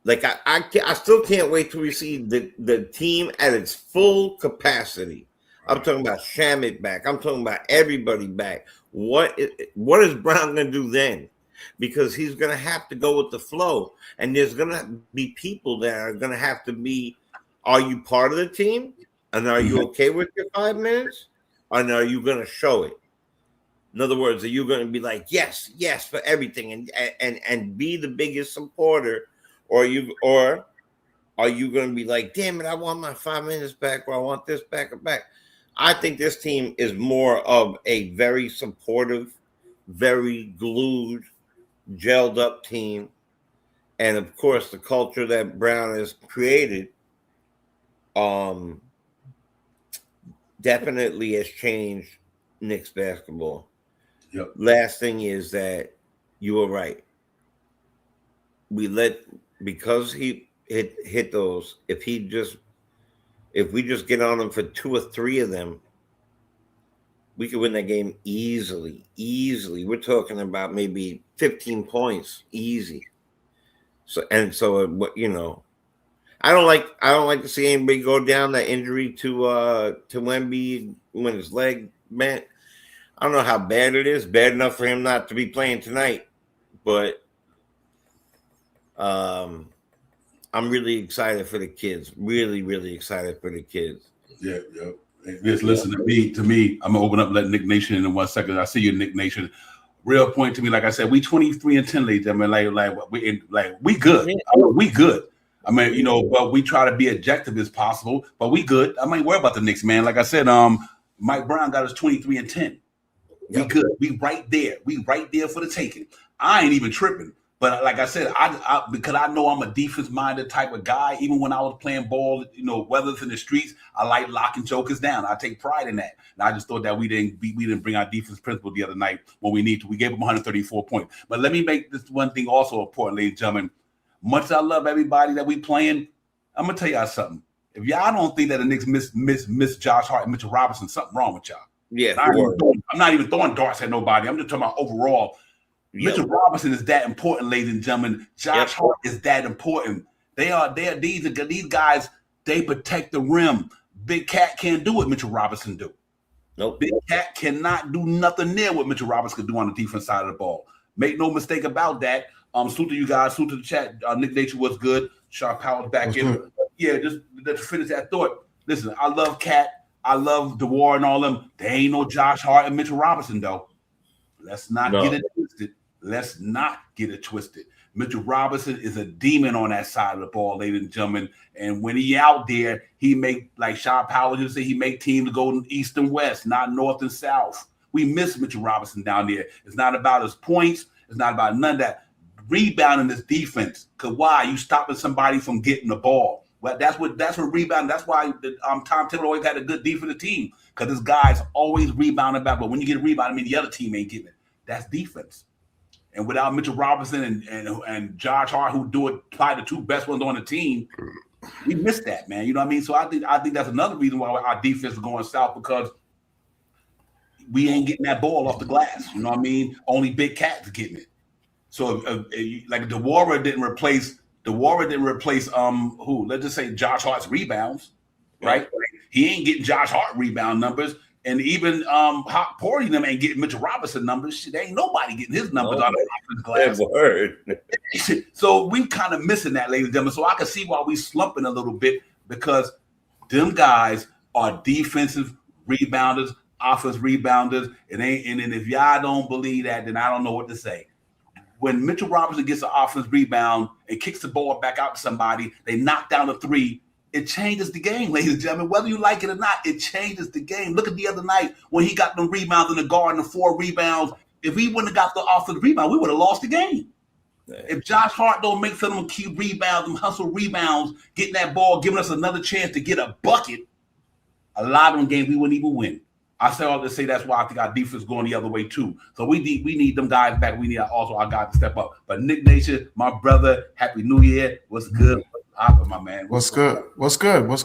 like I still can't wait till we see the team at its full capacity. I'm talking about Shamit back. I'm talking about everybody back. What is Brown going to do then? Because he's going to have to go with the flow. And there's going to be people that are going to have to be, are you part of the team? And are you okay with your 5 minutes? And are you going to show it? In other words, are you going to be like, yes for everything and be the biggest supporter? Or are you going to be like, damn it, I want my 5 minutes back or I want this back or back? I think this team is more of a very supportive, very glued, gelled up team. And of course, the culture that Brown has created definitely has changed Knicks basketball. Yep. Last thing is that you were right. Because he hit those, if we just get on him for 2 or 3 of them, we could win that game easily. We're talking about maybe 15 points, easy. So I don't like to see anybody go down. That injury to Wemby when his leg bent. I don't know how bad it is. Bad enough for him not to be playing tonight, but I'm really excited for the kids. Really, really excited for the kids. Yeah. Just listen to me. I'm gonna open up, let Nick Nation in 1 second. I see you, Nick Nation. Real point to me, like I said, we 23-10, ladies. I mean, we good. We good. I mean, but we try to be objective as possible. But we good. I mean, worry about the Knicks, man. Like I said, Mike Brown got us 23-10. We good. We right there. We right there for the taking. I ain't even tripping. But like I said, I because I know I'm a defense-minded type of guy. Even when I was playing ball, whether it's in the streets, I like locking jokers down. I take pride in that. And I just thought that we didn't bring our defense principle the other night when we need to. We gave them 134 points. But let me make this one thing also important, ladies and gentlemen. Much as I love everybody that we playing, I'm gonna tell y'all something. If y'all don't think that the Knicks miss Josh Hart and Mitchell Robinson, something wrong with y'all. Yeah, I'm not even throwing darts at nobody. I'm just talking about overall. Mitchell Robinson is that important, ladies and gentlemen. Josh Hart is that important. These guys, they protect the rim. Big Cat can't do what Mitchell Robinson do. Nope. Big Cat cannot do nothing near what Mitchell Robinson can do on the defense side of the ball. Make no mistake about that. Salute to you guys. Salute to the chat. Nick Nature was good. Sharp Powers back in. Yeah, just to finish that thought. Listen, I love Cat. I love DeWar and all them. There ain't no Josh Hart and Mitchell Robinson, though. Let's not get it twisted. Let's not get it twisted. Mitchell Robinson is a demon on that side of the ball, ladies and gentlemen. And when he out there, he make, like Sharp Powers used to say, he make teams go east and west, not north and south. We miss Mitchell Robinson down there. It's not about his points. It's not about none of that. rebounding is defense. Because why? You stopping somebody from getting the ball. Well, that's what rebound. That's why Tom Thibodeau always had a good defensive team, because his guys always rebounding back. But when you get a rebound, I mean the other team ain't getting it. That's defense. And without Mitchell Robinson and Josh Hart, who do it, probably the two best ones on the team, we missed that, man. You know what I mean? So I think that's another reason why our defense is going south, because we ain't getting that ball off the glass. You know what I mean? Only big cats getting it. So like the Warrior didn't replace who? Let's just say Josh Hart's rebounds, right? He ain't getting Josh Hart rebound numbers. And even Porty them ain't getting Mitchell Robinson numbers. Shit, ain't nobody getting his numbers out of the glass. Word. So we kind of missing that, ladies and gentlemen. So I can see why we slumping a little bit, because them guys are defensive rebounders, offensive rebounders. And if y'all don't believe that, then I don't know what to say. When Mitchell Robinson gets an offensive rebound and kicks the ball back out to somebody, they knock down a three. It changes the game, ladies and gentlemen. Whether you like it or not, it changes the game. Look at the other night when he got them rebounds in the guard and the 4 rebounds. If he wouldn't have got the offensive rebound, we would have lost the game. Yeah. If Josh Hart don't make some of them key rebounds, them hustle rebounds, getting that ball, giving us another chance to get a bucket, a lot of them games we wouldn't even win. I say all to say that's why I think our defense is going the other way too. So we need them guys back. We need also our guys to step up. But Nick Nation, my brother, Happy New Year. What's good? My man. What's good?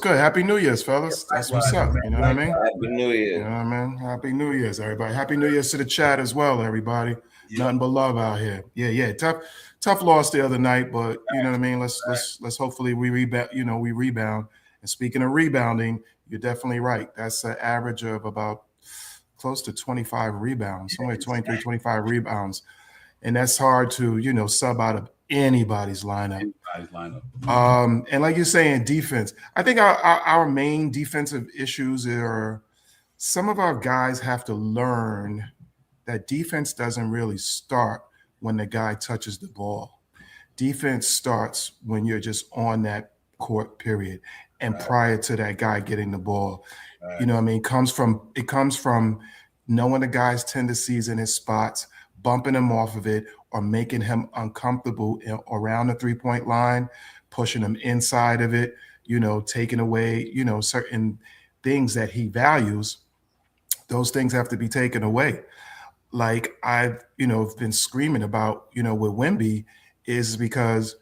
Happy New Year's, fellas. That's what's up. You know what I mean? Happy New Year. You know what I mean? Happy New Year's, everybody. Happy New Year's to the chat as well, everybody. Yeah. Nothing but love out here. Yeah. Tough loss the other night, but you know what I mean? Let's hopefully we rebound, we rebound. And speaking of rebounding, you're definitely right. That's an average of about close to 25 rebounds, somewhere 23, 25 rebounds. And that's hard to, sub out of anybody's lineup. And like you're saying, defense. I think our main defensive issues are some of our guys have to learn that defense doesn't really start when the guy touches the ball. Defense starts when you're just on that court, period. And prior to that guy getting the ball, you know what I mean? It comes from knowing the guy's tendencies in his spots, bumping him off of it, or making him uncomfortable around the 3-point line, pushing him inside of it, taking away, certain things that he values. Those things have to be taken away. Like I've, been screaming about, with Wemby, is because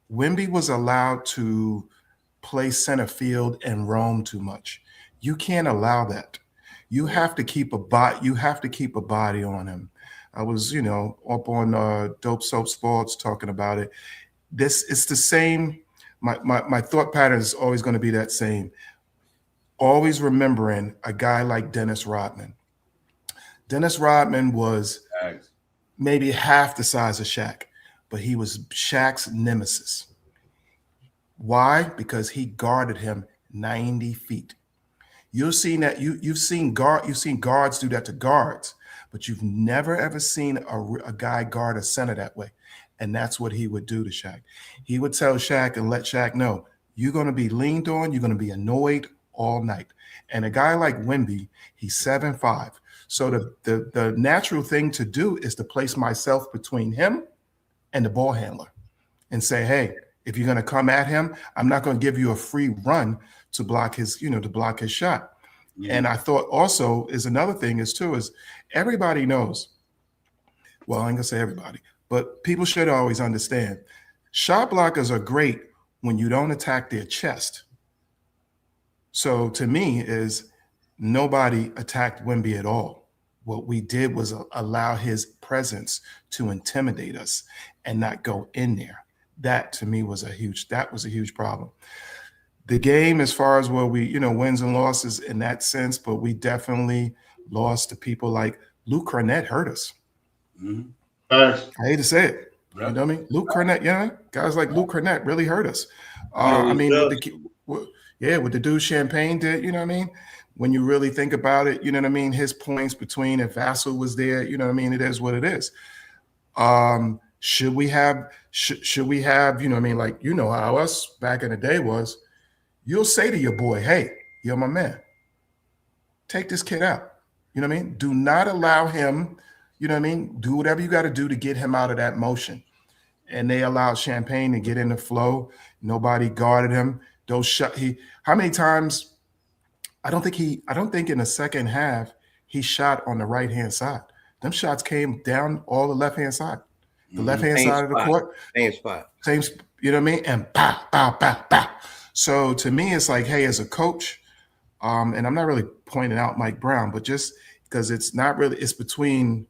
Wemby was allowed to play center field and roam too much. You can't allow that. You have to keep a body on him. I was, up on Dope Soap Sports talking about it. It's the same. My thought pattern is always going to be that same. Always remembering a guy like Dennis Rodman. Dennis Rodman was maybe half the size of Shaq, but he was Shaq's nemesis. Why? Because he guarded him 90 feet. You've seen that. You've seen guards do that to guards, but you've never ever seen a guy guard a center that way. And that's what he would do to Shaq. He would tell Shaq and let Shaq know, you're going to be leaned on, you're going to be annoyed all night. And a guy like Wemby, he's 7'5". So the natural thing to do is to place myself between him and the ball handler and say, hey, if you're going to come at him, I'm not going to give you a free run to block his shot. Yeah. And I thought also is another thing is everybody knows, well, I ain't gonna say everybody, but people should always understand shot blockers are great when you don't attack their chest. So to me is nobody attacked Wemby at all. What we did was allow his presence to intimidate us and not go in there. That to me was a huge problem. The game, as far as where we, wins and losses in that sense, but we definitely lost to people like Luke Cornett hurt us. Mm-hmm. I hate to say it. Right. You know what I mean? Luke Cornett, guys like Luke Cornett really hurt us. With the dude Champagne did, you know what I mean? When you really think about it, you know what I mean? His points between if Vassell was there, you know what I mean? It is what it is. Should we have, you know what I mean? Like, how us back in the day was, you'll say to your boy, hey, you're my man. Take this kid out. You know what I mean? Do not allow him, you know what I mean? Do whatever you got to do to get him out of that motion. and they allowed Champagne to get in the flow. Nobody guarded him. How many times? I don't think in the second half he shot on the right hand side. Them shots came down all the left hand side, the left hand side of the court, same spot, you know what I mean? And pow, pow, pow, pow. So to me, it's like, hey, as a coach, and I'm not really pointing out Mike Brown, but just because it's not really, it's between.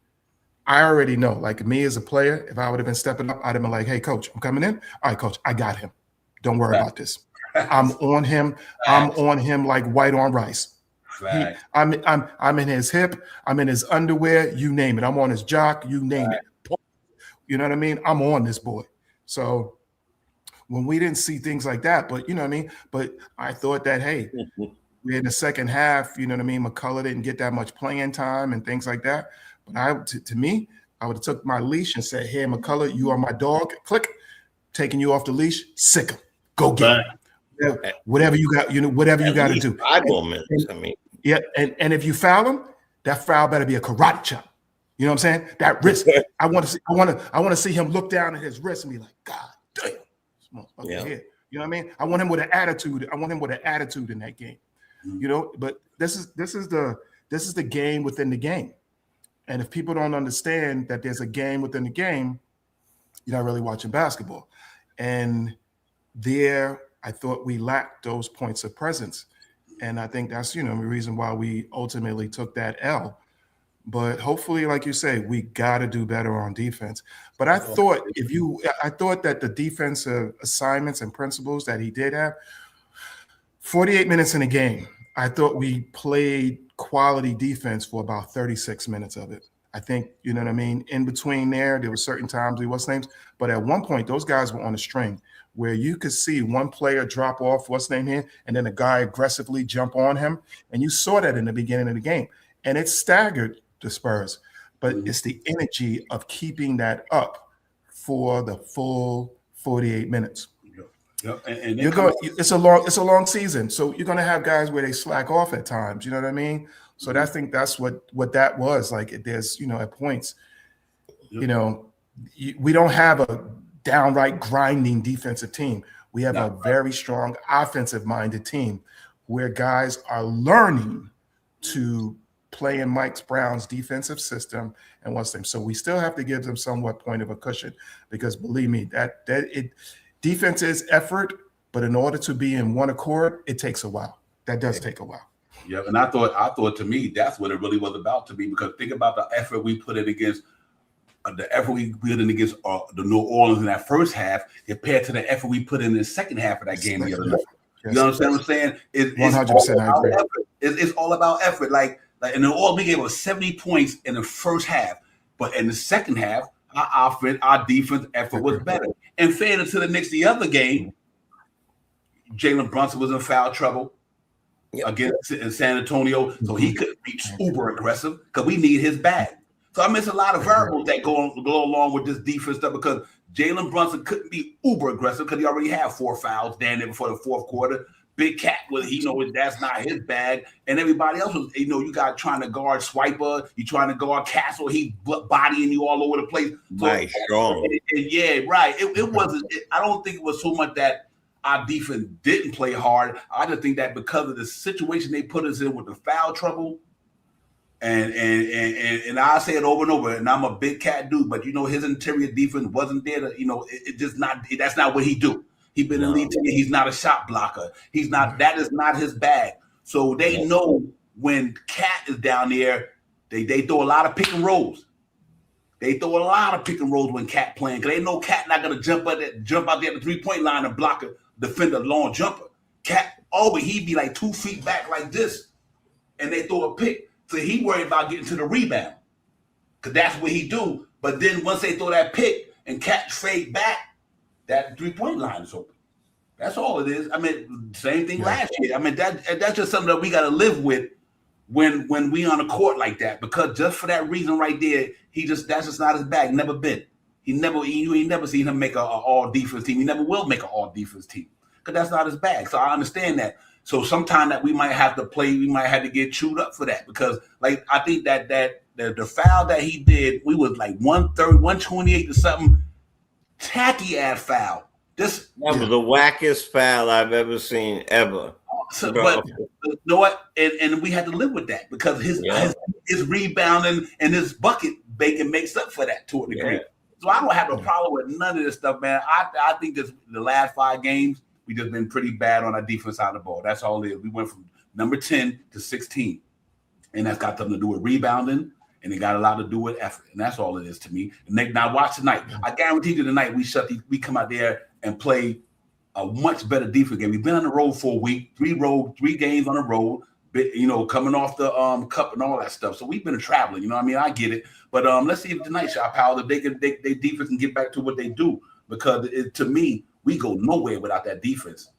I already know, like me as a player, if I would have been stepping up, I'd have been like, hey, coach, I'm coming in. All right, coach, I got him. Don't worry about this. I'm on him. I'm on him like white on rice. I'm in his hip. I'm in his underwear. You name it. I'm on his jock. You name it. You know what I mean? I'm on this boy. So when we didn't see things like that, but you know what I mean? But I thought that, hey, in the second half, you know what I mean? McCullough didn't get that much playing time and things like that. But to me, I would have took my leash and said, hey, McCullough, you are my dog. Click. Taking you off the leash. Sick him. Go get him. Whatever you got, whatever you got to do. 5 more minutes, I mean. Yeah, and if you foul him, that foul better be a karate chop. You know what I'm saying? That wrist. I want to see him look down at his wrist and be like, God damn, here. You know what I mean? I want him with an attitude. I want him with an attitude in that game. You know, but this is the game within the game. And if people don't understand that there's a game within the game, you're not really watching basketball. And there, I thought we lacked those points of presence. And I think that's, the reason why we ultimately took that L. But hopefully, like you say, we got to do better on defense. But I thought that the defensive assignments and principles that he did have, 48 minutes in a game, I thought we played quality defense for about 36 minutes of it. I think, you know what I mean? In between there were certain times but at one point, those guys were on a string where you could see one player drop off, and then a guy aggressively jump on him. And you saw that in the beginning of the game. And it staggered the Spurs. But it's the energy of keeping that up for the full 48 minutes. Yep. And it's a long season, so you're going to have guys where they slack off at times. You know what I mean? So I think that's what that was like. There's at points, we don't have a downright grinding defensive team. We have a very strong offensive-minded team where guys are learning to play in Mike Brown's defensive system and what's them. So we still have to give them somewhat point of a cushion because believe me, defense is effort, but in order to be in one accord, it takes a while. That does take a while. Yeah, and I thought to me that's what it really was about to me because think about the effort we put in against the New Orleans in that first half compared to the effort we put in the second half of that game the other night. You know what I'm saying? It's 100%. I agree. It's all about effort. Like in New Orleans, we gave us 70 points in the first half, but in the second half, our offense, our defense effort was better. And fed into the Knicks the other game, Jalen Brunson was in foul trouble against in San Antonio, so he couldn't be uber aggressive because we need his bag. So I miss a lot of variables that go along with this defense stuff because Jalen Brunson couldn't be uber aggressive because he already had 4 fouls down there before the fourth quarter. Big Cat that's not his bag, and everybody else was you got trying to guard Swiper, you trying to guard Castle, he bodying you all over the place. Nice, strong. Yeah, right. It wasn't. I don't think it was so much that our defense didn't play hard. I just think that because of the situation they put us in with the foul trouble, and I say it over and over, and I'm a Big Cat dude, but his interior defense wasn't there to it just not. That's not what he do. He's been elite. He's not a shot blocker. He's not. That is not his bag. So they know when Cat is down there, they throw a lot of pick and rolls. They throw a lot of pick and rolls when Cat playing because they know Cat not gonna jump out there at the 3-point line and block a defender long jumper. Cat he'd be like 2 feet back like this, and they throw a pick. So he worried about getting to the rebound because that's what he do. But then once they throw that pick and Cat fade back, that 3-point line is open. That's all it is. I mean, same thing last year. I mean, that's just something that we got to live with when we on a court like that. Because just for that reason right there, that's just not his bag. Never been. You ain't never seen him make a all defense team. He never will make an all defense team because that's not his bag. So I understand that. So sometime that we might have to play, we might have to get chewed up for that because, like, I think that the foul that he did, we was like 130, 128 or something. tacky ass foul. This That was the wackest foul I've ever seen ever. so, Bro. but you know what? And we had to live with that because his rebounding and his bucket making makes up for that to a degree. Yeah. So I don't have a problem with none of this stuff, man. I think this the last 5 games we just been pretty bad on our defense side of the ball. That's all it is. We went from number 10 to 16, and that's got something to do with rebounding, and it got a lot to do with effort, and that's all it is to me. And now watch tonight. I guarantee you tonight we come out there and play a much better defense game. We've been on the road for a week, 3 games on the road, coming off the cup and all that stuff. So we've been traveling, you know what I mean? I get it. But let's see if tonight, Shaw Powell, if they defense can get back to what they do. Because to me, we go nowhere without that defense.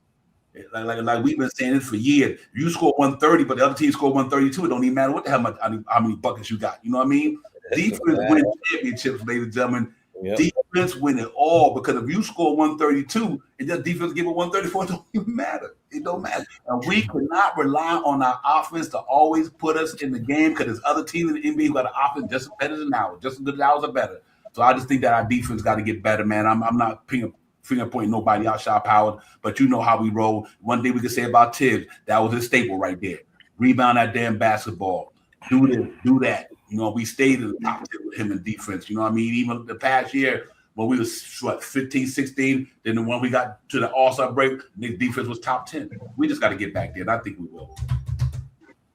Like we've been saying this for years. You score 130, but the other team score 132. It don't even matter what the hell how many buckets you got. You know what I mean? Defense wins championships, ladies and gentlemen. Yep. Defense win it all, because if you score 132 and the defense give it 134, it don't even matter. It don't matter. And we cannot rely on our offense to always put us in the game, because there's other teams in the NBA who got an offense just better than ours, just as good as ours or better. So I just think that our defense got to get better, man. I'm not finger pointing nobody out, Shaw Powell, but you know how we roll. One thing we could say about Tibbs, that was his staple right there. Rebound that damn basketball. Do this, do that. We stayed in the top 10 with him in defense. You know what I mean? Even the past year when we was 15, 16, then when we got to the All-Star break, the defense was top 10. We just got to get back there, and I think we will.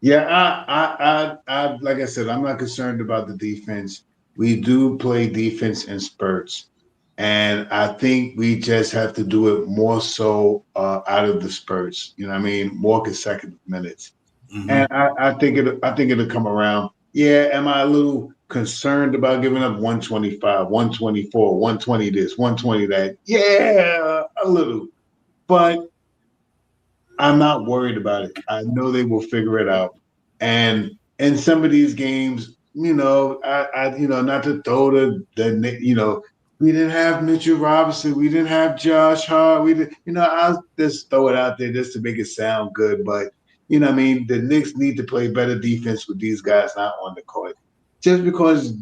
Yeah, I like I said, I'm not concerned about the defense. We do play defense in spurts, and I think we just have to do it more so out of the spurts. You know what I mean? More consecutive minutes. Mm-hmm. And I think it'll come around. Yeah, am I a little concerned about giving up 125, 124, 120 this, 120 that? Yeah, a little. But I'm not worried about it. I know they will figure it out. And in some of these games, I not to throw the we didn't have Mitchell Robinson, we didn't have Josh Hart, I'll just throw it out there just to make it sound good, but you know what I mean? The Knicks need to play better defense with these guys not on the court. Just because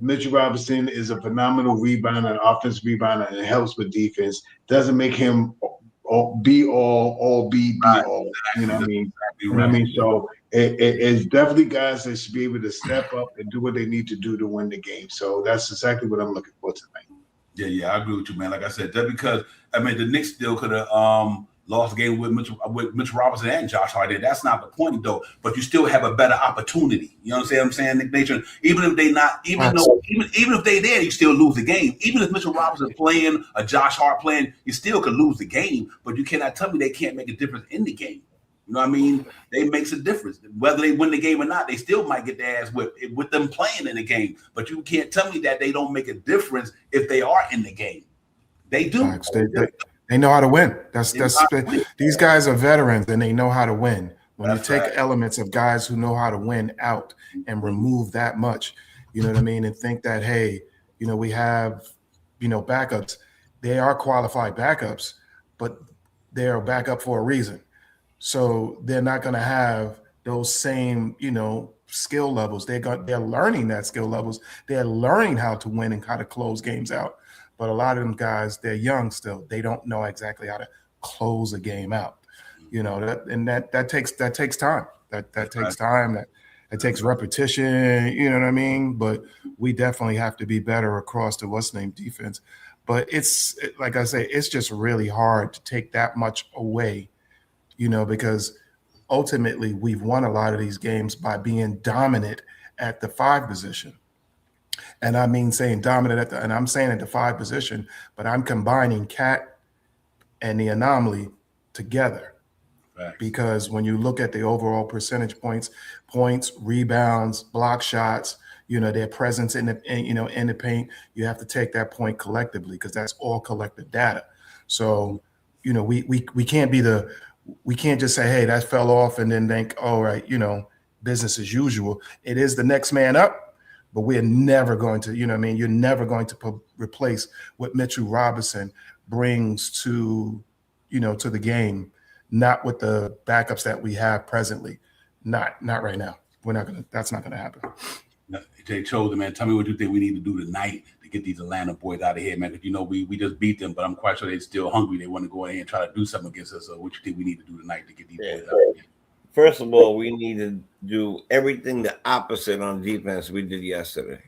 Mitchell Robinson is a phenomenal rebounder, an offensive rebounder, and it helps with defense, doesn't make him be all. You know what I mean? You know what I mean? So it's definitely guys that should be able to step up and do what they need to do to win the game. So that's exactly what I'm looking for tonight. Yeah, I agree with you, man. Like I said, just because the Knicks still could have lost the game with Mitch Robinson and Josh Hart. That's not the point, though. But you still have a better opportunity. You know what I'm saying, Nick Nation? Even if if they there, you still lose the game. Even if Mitchell Robinson playing or Josh Hart playing, you still could lose the game. But you cannot tell me they can't make a difference in the game. You know what I mean? They makes a difference. Whether they win the game or not, they still might get their ass whipped with them playing in the game. But you can't tell me that they don't make a difference if they are in the game. They do. They know how to win. These guys are veterans and they know how to win. When you take elements of guys who know how to win out and remove that much, you know what I mean, and think that, hey, we have, backups. They are qualified backups, but they are backup for a reason. So they're not going to have those same, skill levels. They're learning that skill levels. They're learning how to win and how to close games out. But a lot of them guys, they're young still. They don't know exactly how to close a game out. That takes time. That takes time. That takes repetition. You know what I mean? But we definitely have to be better across the defense. But it's like I say, it's just really hard to take that much away, because ultimately we've won a lot of these games by being dominant at the 5 position. And I mean saying dominant and I'm saying at the 5 position, but I'm combining Cat and the anomaly together. Right. Because when you look at the overall percentage points, rebounds, block shots, their presence in the paint, you have to take that point collectively because that's all collective data. So, we can't we can't just say, hey, that fell off and then think, all right, business as usual. It is the next man up. But we're never going to, you're never going to replace what Mitchell Robinson brings to, to the game, not with the backups that we have presently. Not right now. That's not going to happen. Jay Chosen, man, tell me what you think we need to do tonight to get these Atlanta boys out of here, man. Because you know we just beat them, but I'm quite sure they're still hungry. They want to go ahead and try to do something against us. So what you think we need to do tonight to get these boys out of here? First of all, we need to do everything the opposite on defense we did yesterday.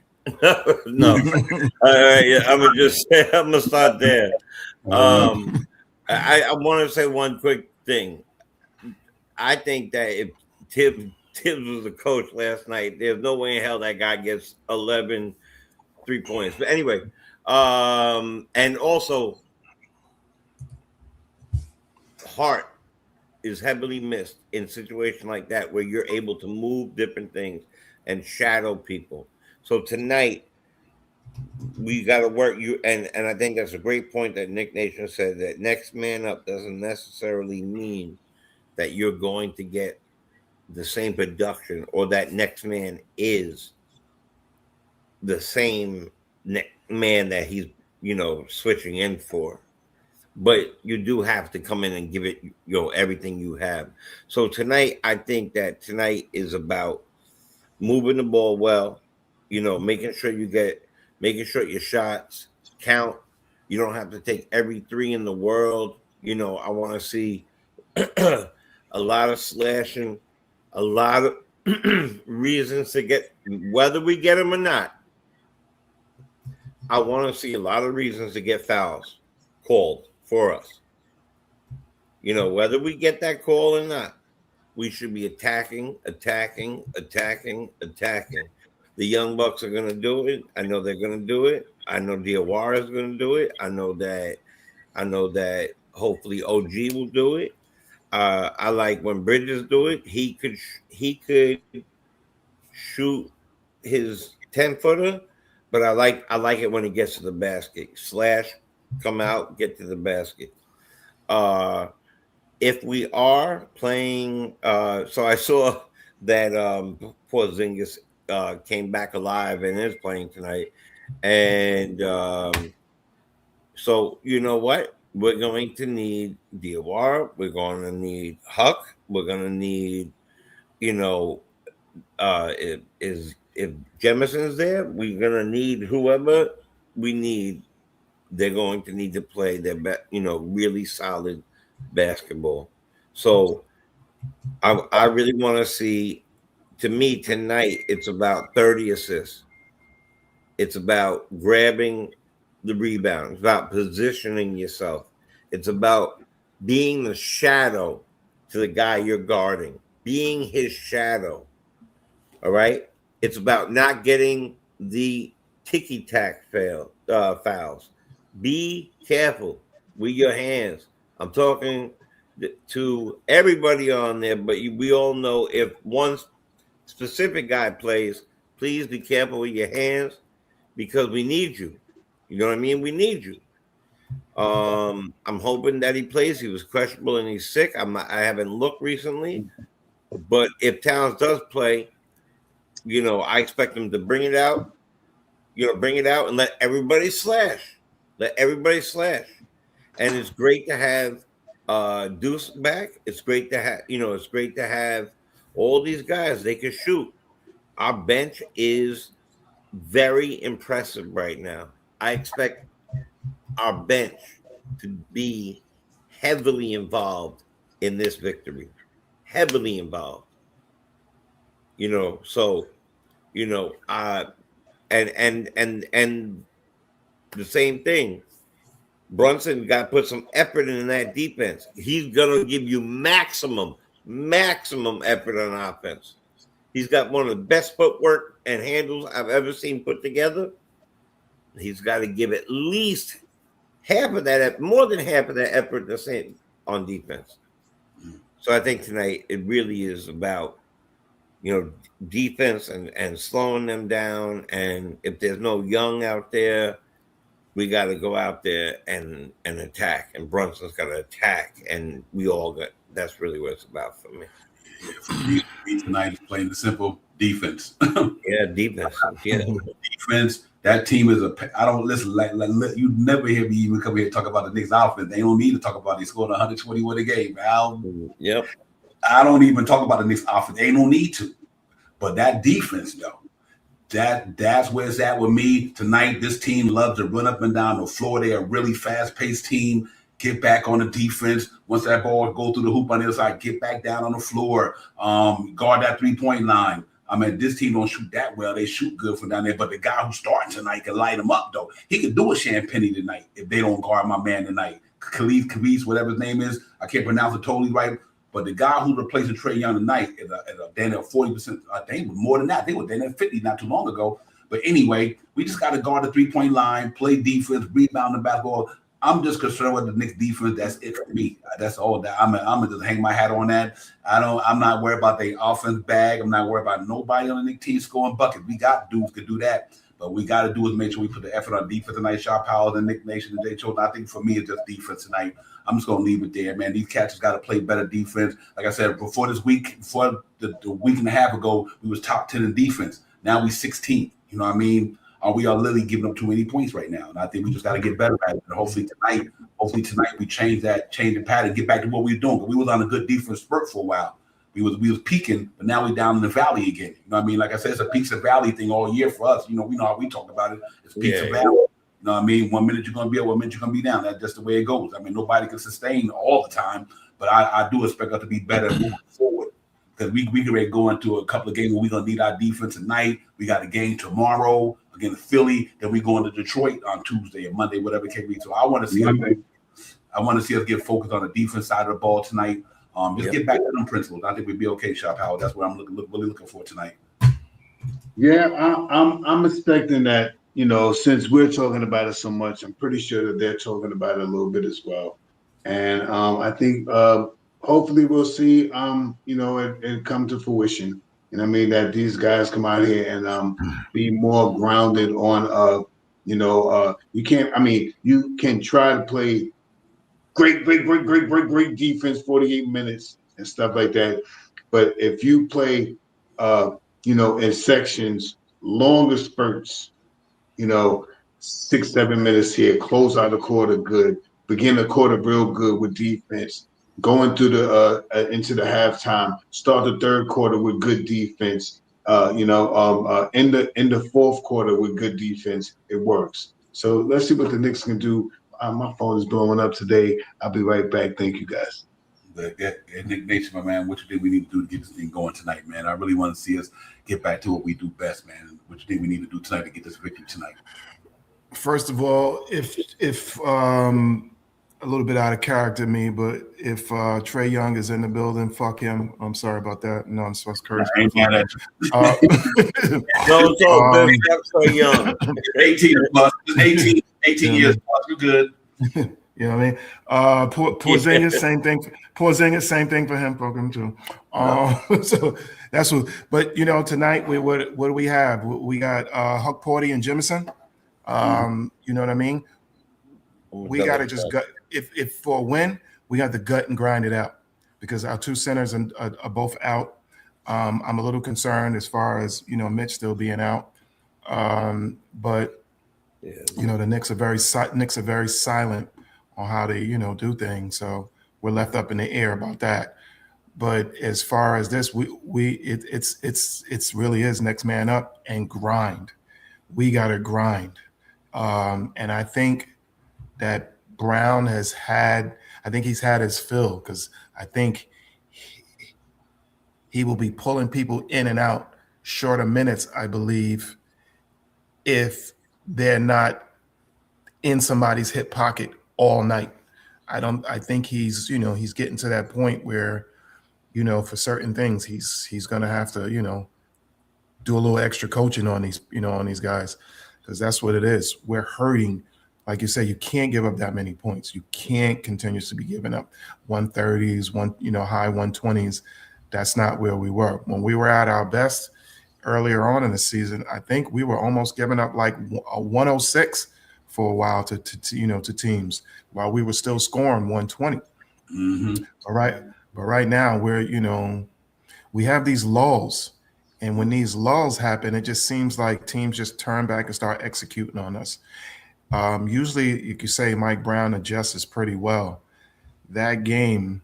No, yeah, I'm gonna start there. I want to say one quick thing. I think that if Tibbs was the coach last night, there's no way in hell that guy gets 11 3-points. But anyway, and also Hart is heavily missed in situations like that where you're able to move different things and shadow people. So tonight we got to work you, and I think that's a great point that Nick Nation said, that next man up doesn't necessarily mean that you're going to get the same production or that next man is the same man that he's, switching in for. But you do have to come in and give it, everything you have. So tonight, I think that tonight is about moving the ball well, making sure your shots count. You don't have to take every three in the world. I want to see a lot of slashing, a lot of reasons to get, whether we get them or not. I want to see a lot of reasons to get fouls called for us. Whether we get that call or not, we should be attacking. The Young Bucks are going to do it. I know they're going to do it. I know Diawara is going to do it. I know that hopefully OG will do it. I like when Bridges do it. He could shoot his 10-footer, but I like it when he gets to the basket. Slash, come out, get to the basket. If we are playing, so I saw that Porzingis came back alive and is playing tonight. And so you know what? We're going to need Diawara. We're going to need Huck. We're going to need, if Jemison's there, we're going to need whoever we need. They're going to need to play their really solid basketball. So I really want to see, to me tonight, it's about 30 assists. It's about grabbing the rebound. It's about positioning yourself. It's about being the shadow to the guy you're guarding, being his shadow. All right? It's about not getting the ticky-tack fouls. Be careful with your hands. I'm talking to everybody on there, but we all know if one specific guy plays, please be careful with your hands because we need you. You know what I mean? We need you. I'm hoping that he plays. He was questionable and he's sick. I haven't looked recently, but if Towns does play, I expect him to bring it out. Bring it out and let everybody slash. Let everybody slash. And it's great to have Deuce back. It's great to have, all these guys. They can shoot. Our bench is very impressive right now. I expect our bench to be heavily involved in this victory. Heavily involved. And the same thing. Brunson got to put some effort in that defense. He's going to give you maximum effort on offense. He's got one of the best footwork and handles I've ever seen put together. He's got to give at least half of that, more than half of that effort the same on defense. So I think tonight it really is about, defense and slowing them down. And if there's no Young out there, we got to go out there and attack. And Brunson's got to attack. And that's really what it's about for me. Yeah, for me tonight is playing the simple defense. Yeah, defense. Yeah, defense. That team is I don't listen. Like you never hear me even come here and talk about the Knicks offense. They don't need to talk about they scored 121 a game. Yep. I don't even talk about the Knicks offense. They don't need to. But that defense, though, That's where it's at with me tonight. This team loves to run up and down the floor. They're a really fast-paced team. Get back on the defense. Once that ball go through the hoop on the other side, get back down on the floor. Guard that three-point line. I mean, this team don't shoot that well. They shoot good from down there, but the guy who's starting tonight can light them up, though. He could do a Champagne tonight if they don't guard my man tonight. Khalid Khavis, whatever his name is. I can't pronounce it totally right. But the guy who's replacing Trae Young tonight is a 40%. I think more than that. They were down at 50 not too long ago. But anyway, we just got to guard the three-point line, play defense, rebound the basketball. I'm just concerned with the Knicks defense. That's it for me. That's all that I'm gonna just hang my hat on that. I'm not worried about the offense bag. I'm not worried about nobody on the Knicks team scoring buckets. We got dudes to do that. But we got to do is make sure we put the effort on defense tonight. Shaw Powell, the Knick Nation, and Jay Chosen. I think for me, it's just defense tonight. I'm just going to leave it there, man. These cats got to play better defense. Like I said, before this week, before the week and a half ago, we was top 10 in defense. Now we 16th. You know what I mean? We are literally giving up too many points right now. And I think we just got to get better at it. And hopefully tonight we change the pattern, get back to what we were doing. We was on a good defense spurt for a while. We was peaking, but now we're down in the valley again. You know what I mean? Like I said, it's a peaks and valley thing all year for us. You know, we know how we talk about it. It's peaks and valley. You know what I mean? 1 minute you're going to be up, 1 minute you're going to be down. That's just the way it goes. I mean, nobody can sustain all the time, but I do expect us to be better moving forward because we can ready to go into a couple of games where we're going to need our defense tonight. We got a game tomorrow against Philly. Then we go into Detroit on Tuesday or Monday, whatever it can be. So I want to see us get focused on the defense side of the ball tonight. Just get back to them principles. I think we'd be okay, Shop Howard. That's what I'm really looking for tonight. Yeah, I'm expecting that. You know, since we're talking about it so much, I'm pretty sure that they're talking about it a little bit as well. And I think hopefully we'll see, you know, it come to fruition. You know what I mean? That these guys come out here and be more grounded on, you know, you can try to play great defense, 48 minutes and stuff like that. But if you play, you know, in sections, longer spurts, you know, 6-7 minutes here, close out the quarter good, begin the quarter real good with defense, going through the into the halftime, start the third quarter with good defense, you know, in the fourth quarter with good defense, it works. So let's see what the Knicks can do. My phone is blowing up today. I'll be right back. Thank you, guys. Nick Nation, my man, what you think we need to do to get this thing going tonight, man? I really want to see us get back to what we do best, man. What you think we need to do tonight to get this victory tonight? First of all, if a little bit out of character me, but if Trae Young is in the building, fuck him. I'm sorry about that. No, I'm supposed to curse. I ain't mad at you. No, it's all good. That's Trae Young. 18 plus, 18 years plus, we're good. You know what I mean? Porzingis, same thing. Porzingis, same thing for him. Fuck him too. So that's what. But you know, tonight what do we have? We got Huck Porty and Jemison. You know what I mean? We got to just gut. If for a win, we got to gut and grind it out because our two centers are both out. I'm a little concerned as far as, you know, Mitch still being out. But you know, the Knicks are very silent on how they, you know, do things. So we're left up in the air about that. But as far as this, it's really is next man up and grind. We got to grind. And I think that Brown he's had his fill because I think he will be pulling people in and out shorter minutes, I believe, if they're not in somebody's hip pocket all night. I think he's getting to that point where, you know, for certain things he's going to have to, you know, do a little extra coaching on these guys because that's what it is. We're hurting. Like you say, you can't give up that many points. You can't continuously be giving up 130s, high 120s. That's not where we were. When we were at our best earlier on in the season, I think we were almost giving up like a 106 for a while to teams while we were still scoring 120. Mm-hmm. All right. But right now we have these lulls. And when these lulls happen, it just seems like teams just turn back and start executing on us. Usually you could say Mike Brown adjusts pretty well. That game,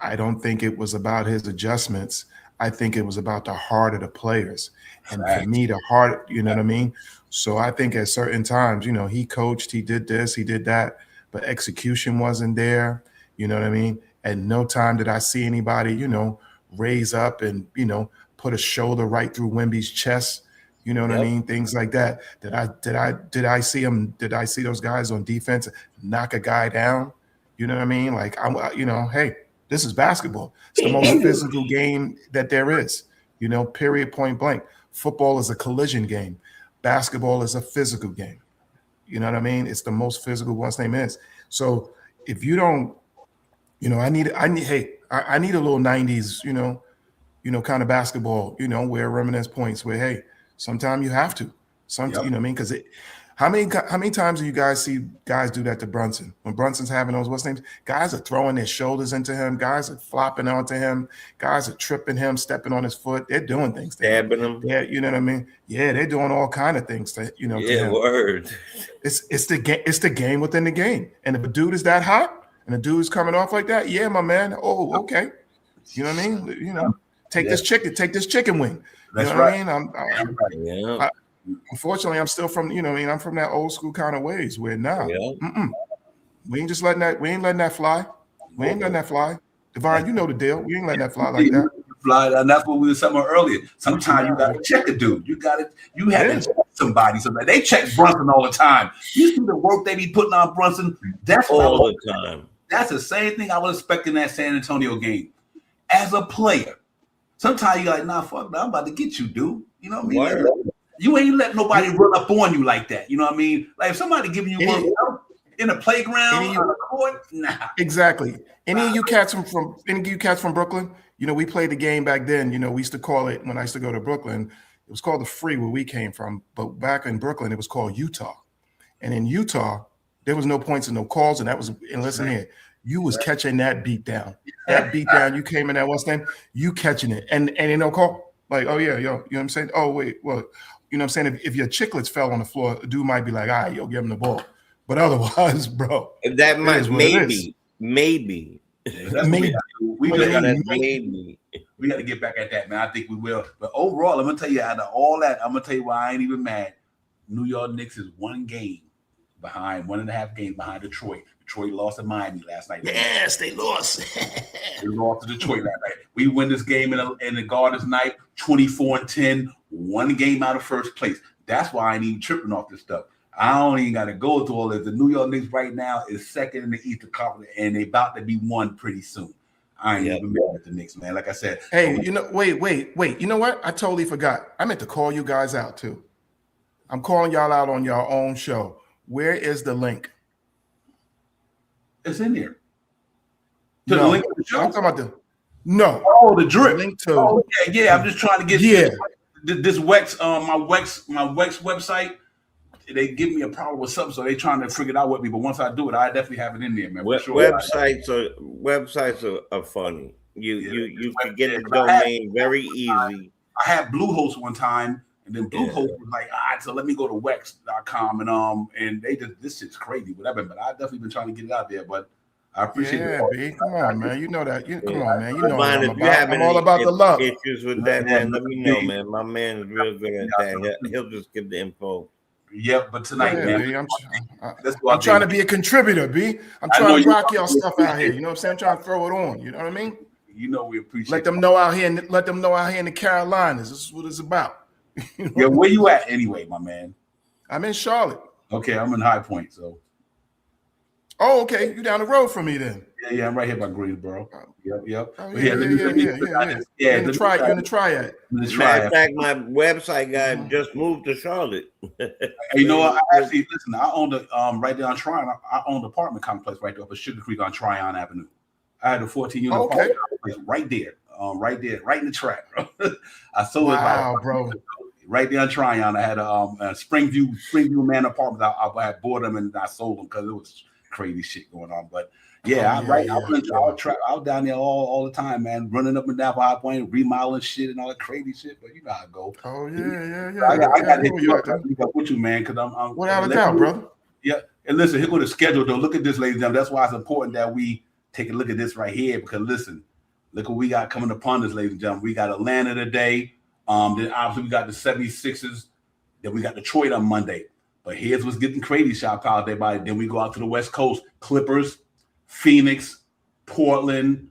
I don't think it was about his adjustments. I think it was about the heart of the players. And for me, the heart, you know what I mean? So I think at certain times, you know, he coached, he did this, he did that, but execution wasn't there. You know what I mean? At no time did I see anybody, you know, raise up and, you know, put a shoulder right through Wemby's chest. You know what I mean? Things like that. Did I see him? Did I see those guys on defense knock a guy down? You know what I mean? Like, you know, hey, this is basketball. It's the most physical game that there is, you know, period, point blank. Football is a collision game. Basketball is a physical game. You know what I mean? It's the most physical once name is. So if you don't, you know, I need a little 90s, you know, kind of basketball, you know, where reminisce points where, hey, sometimes you have to. Sometimes, you know what I mean? Because how many times do you guys see guys do that to Brunson? When Brunson's having those what's names, guys are throwing their shoulders into him, guys are flopping onto him, guys are tripping him, stepping on his foot. They're doing things to him. Stabbing him. Yeah, you know what I mean? Yeah, they're doing all kind of things to, you know, to him. Word. It's the game within the game. And if a dude is that hot and a dude is coming off like that, yeah, my man. Oh, okay. You know what I mean? You know, take this chicken wing. That's you know right. What I mean? Unfortunately, I'm still from, you know what I mean? I'm from that old school kind of ways where we ain't just letting that, we ain't letting that fly. We ain't letting that fly. Divine, you know the deal. We ain't letting that fly like that. Fly, and that's what we were talking about earlier. Sometimes you gotta check a dude. You have to check somebody. They check Brunson all the time. You see the work they be putting on Brunson. That's all the time. That's the same thing I was expecting that San Antonio game. As a player, sometimes you're like, nah, fuck, I'm about to get you, dude. You know what I mean? You ain't letting nobody run up on you like that. You know what I mean? Like if somebody giving you one in a playground, on the court, nah. Exactly. Any of you cats from Brooklyn? You know, we played the game back then. You know, we used to call it, when I used to go to Brooklyn, it was called the Free where we came from. But back in Brooklyn, it was called Utah. And in Utah, there was no points and no calls. And that was, and listen here, you was catching that beat down. That beat down, you came in that what's name, you catching it. And ain't no call. Like, oh yeah, yo, you know what I'm saying? Oh, wait, well, you know what I'm saying? If your chiclets fell on the floor, a dude might be like, all right, yo, give him the ball. But otherwise, bro. That might maybe. We got to get back at that, man. I think we will. But overall, I'm gonna tell you, out of all that, I'm gonna tell you why I ain't even mad. New York Knicks is 1.5 games behind Detroit. Detroit lost to Miami last night. Yes, they lost. They lost to Detroit last night. We win this game in the Gardeners night, 24-10, 1 game out of first place. That's why I ain't even tripping off this stuff. I don't even got to go through all this. The New York Knicks right now is second in the Eastern Conference, and they about to be one pretty soon. I ain't even mad at the Knicks, man. Like I said. Hey, you know, wait. You know what? I totally forgot. I meant to call you guys out too. I'm calling y'all out on your own show. Where is the link? It's in there. The link to the show? I'm talking about the drip. Link to, I'm just trying to get this Wex, my Wex website. They give me a problem with something, so they trying to figure it out with me. But once I do it, I definitely have it in there, man. Websites are funny. You can get the domain very easy. I had Bluehost one time, and then Bluehost was like, all right, so let me go to Wex.com and they just, this shit's crazy, whatever. But I definitely been trying to get it out there, but I appreciate it. B, come on, man. You know that. Come on, man. You know what I'm all about the love. Issues with that, man. Let me know, man. My man is real good at that. He'll just give the info. Yep, but tonight, man. I'm trying to be a contributor, B. I'm trying to rock y'all stuff out here. You know what I'm saying? I'm trying to throw it on. You know what I mean? You know we appreciate. Let them know out here in the Carolinas. This is what it's about. You know? Yeah, where you at anyway, my man? I'm in Charlotte. Okay, I'm in High Point, so. Oh, okay. You down the road from me then? Yeah, I'm right here by Greensboro. Yep. Oh, yeah. In the triad. Matter of fact, my website guy just moved to Charlotte. You know what? I actually listen. I own the right there on Tryon. I own the apartment complex right there up at Sugar Creek on Tryon Avenue. I had a 14-unit apartment complex right there, right in the track, bro. I sold it, bro. Right there on Tryon. I had a Springview man apartment. I had bought them and I sold them because it was crazy shit going on, but I was down there all the time, man, running up and down High Point, remodeling shit and all that crazy shit. But you know how it go. Oh yeah. I got to hit you up with you, man, because I'm without a doubt, brother. Yeah, and listen, here go the schedule though. Look at this, ladies and gentlemen. That's why it's important that we take a look at this right here, because listen, Look what we got coming upon us, ladies and gentlemen. We got Atlanta today. Then obviously we got the 76ers. Then we got Detroit on Monday. But here's what's getting crazy, shout out to everybody. Then we go out to the West Coast. Clippers, Phoenix, Portland,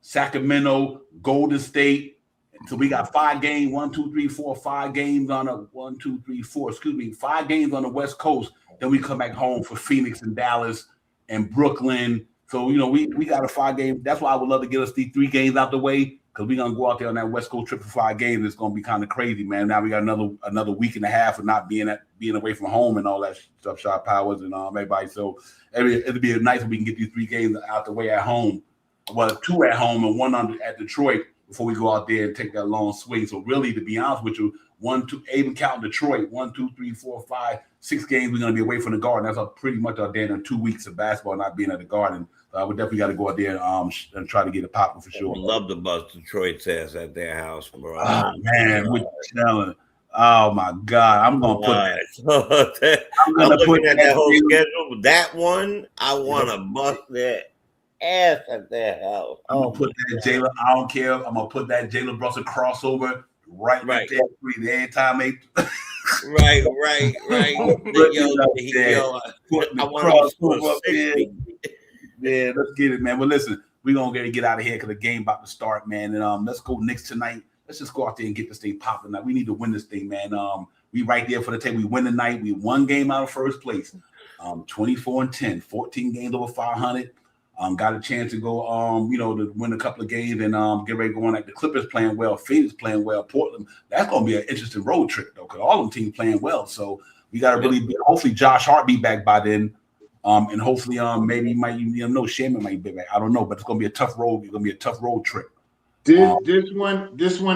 Sacramento, Golden State. So we got 5 games, 5 games on a 5 games on the West Coast. Then we come back home for Phoenix and Dallas and Brooklyn. So, we got a 5 game. That's why I would love to get us these 3 games out the way, because we're going to go out there on that West Coast trip for 5 games. It's going to be kind of crazy, man. Now we got another week and a half of not being away from home and all that stuff, Shot Powers and everybody. So it'll be nice if we can get these 3 games out the way at home. Well, 2 at home and 1 at Detroit before we go out there and take that long swing. So really, to be honest with you, 1, 2, even counting Detroit, 1, 2, 3, 4, 5, 6 games we're going to be away from the Garden. That's pretty much out there in 2 weeks of basketball not being at the Garden. So I would definitely got to go out there and try to get it popping for sure. I would love to bust Detroit's ass at their house, bro. Oh, man, what you telling? Oh my God, I'm gonna put that. I'm looking at that whole schedule. That one, I want to bust their ass at their house. I'm gonna put that Jalen. I don't care. I'm gonna put that Jalen Brunson crossover right there. Every time they. Right. Yo, I want to put 60. Yeah, let's get it, man. Well, listen, we're gonna get out of here because the game about to start, man. And let's go Knicks tonight. Let's just go out there and get this thing popping. Now, we need to win this thing, man. We right there for the table. We win tonight. We 1 game out of first place. 24-10, 14 games over 500. Got a chance to go, to win a couple of games and get ready to go on. Like the Clippers playing well, Phoenix playing well, Portland. That's gonna be an interesting road trip though, because all them teams playing well. So we got to really hopefully Josh Hart be back by then. And hopefully maybe he might Shaman might be back. I don't know, but it's gonna be a tough road. It's gonna be a tough road trip. This one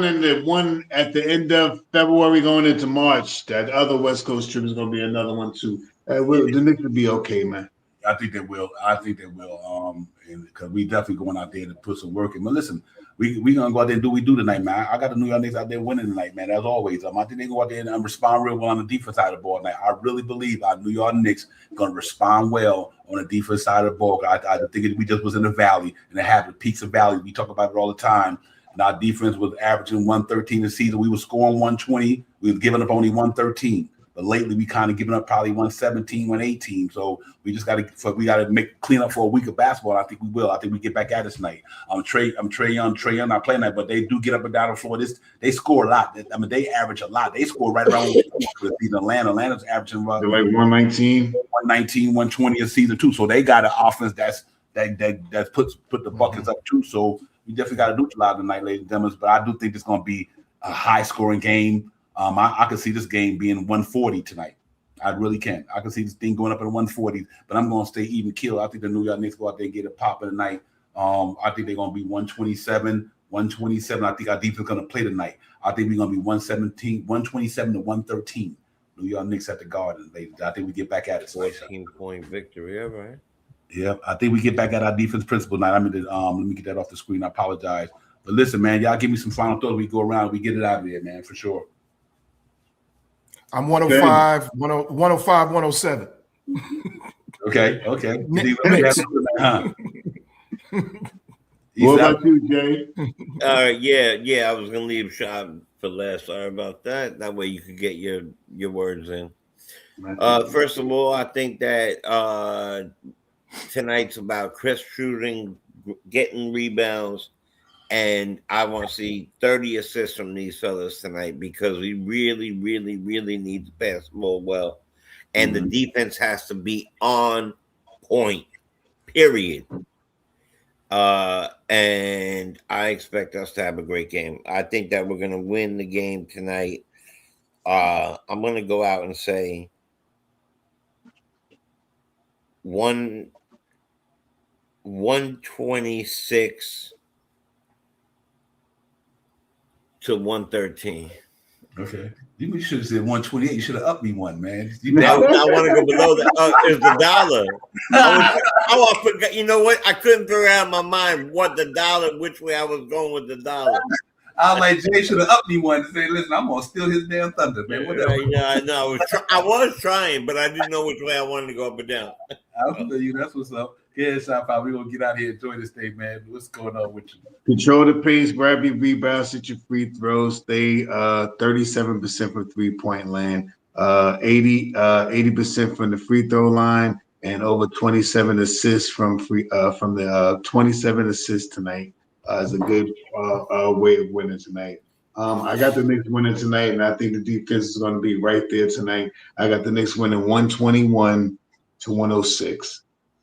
and the one at the end of February going into March, that other West Coast trip is going to be another one too. The Knicks will be okay, man. I think they will. Because we definitely going out there to put some work in. But listen, we gonna go out there and do what we do tonight, man. I got the New York Knicks out there winning tonight, man. As always, I think they go out there and respond real well on the defense side of the ball tonight. I really believe our New York Knicks gonna respond well on the defense side of the ball. I think we just was in the valley and it had the peaks of valley. We talk about it all the time. And our defense was averaging 113 this season. We were scoring 120. We were giving up only 113. But lately, we kind of giving up probably 117, 118. So we just got to clean up for a week of basketball. I think we will. I think we get back at it tonight. Trey Young not playing that, but they do get up and down the floor. They score a lot. They average a lot. They score right around Atlanta's averaging like 119, 120 a season too. So they got an offense that put the buckets up too. So we definitely got to neutralize tonight, ladies and gentlemen. But I do think it's going to be a high scoring game. I can see this game being 140 tonight. I really can. I can see this thing going up in 140, but I'm going to stay even kill. I think the New York Knicks go out there and get it popping tonight. I think they're going to be 127. I think our defense is going to play tonight. I think we're going to be 127 to 113. New York Knicks at the Garden, ladies. I think we get back at it. 14-point victory, yeah, right? Yeah, I think we get back at our defense principle tonight. Let me get that off the screen. I apologize. But listen, man, y'all give me some final thoughts. We go around, we get it out of there, man, for sure. I'm 105, 107. Okay. Knicks. What about you, Jay? Yeah. I was gonna leave shot for last. Sorry about that. That way you could get your words in. First of all, I think that tonight's about Chris shooting, getting rebounds. And I want to see 30 assists from these fellas tonight because we really, really, really need to pass the ball well. And the defense has to be on point, period. And I expect us to have a great game. I think that we're going to win the game tonight. I'm going to go out and say 126 to 113. Okay. You should have said 128. You should have upped me one, man. I want to go below that. Is the dollar. I forgot. You know what? I couldn't figure out in my mind what the dollar, which way I was going with the dollar. I was like, Jay should have upped me one to say, listen, I'm going to steal his damn thunder, man. Whatever. Yeah, I know. I was trying, but I didn't know which way I wanted to go up or down. I feel you. That's what's up. Yeah, Shop Power. We're gonna get out here and enjoy this day, man. What's going on with you? Control the pace, grab your rebounds, hit your free throws. Stay 37% from 3-point land, 80% from the free throw line, and over 27 assists from the 27 assists tonight is a good way of winning tonight. I got the Knicks winning tonight, and I think the defense is going to be right there tonight. I got the Knicks winning 121-106.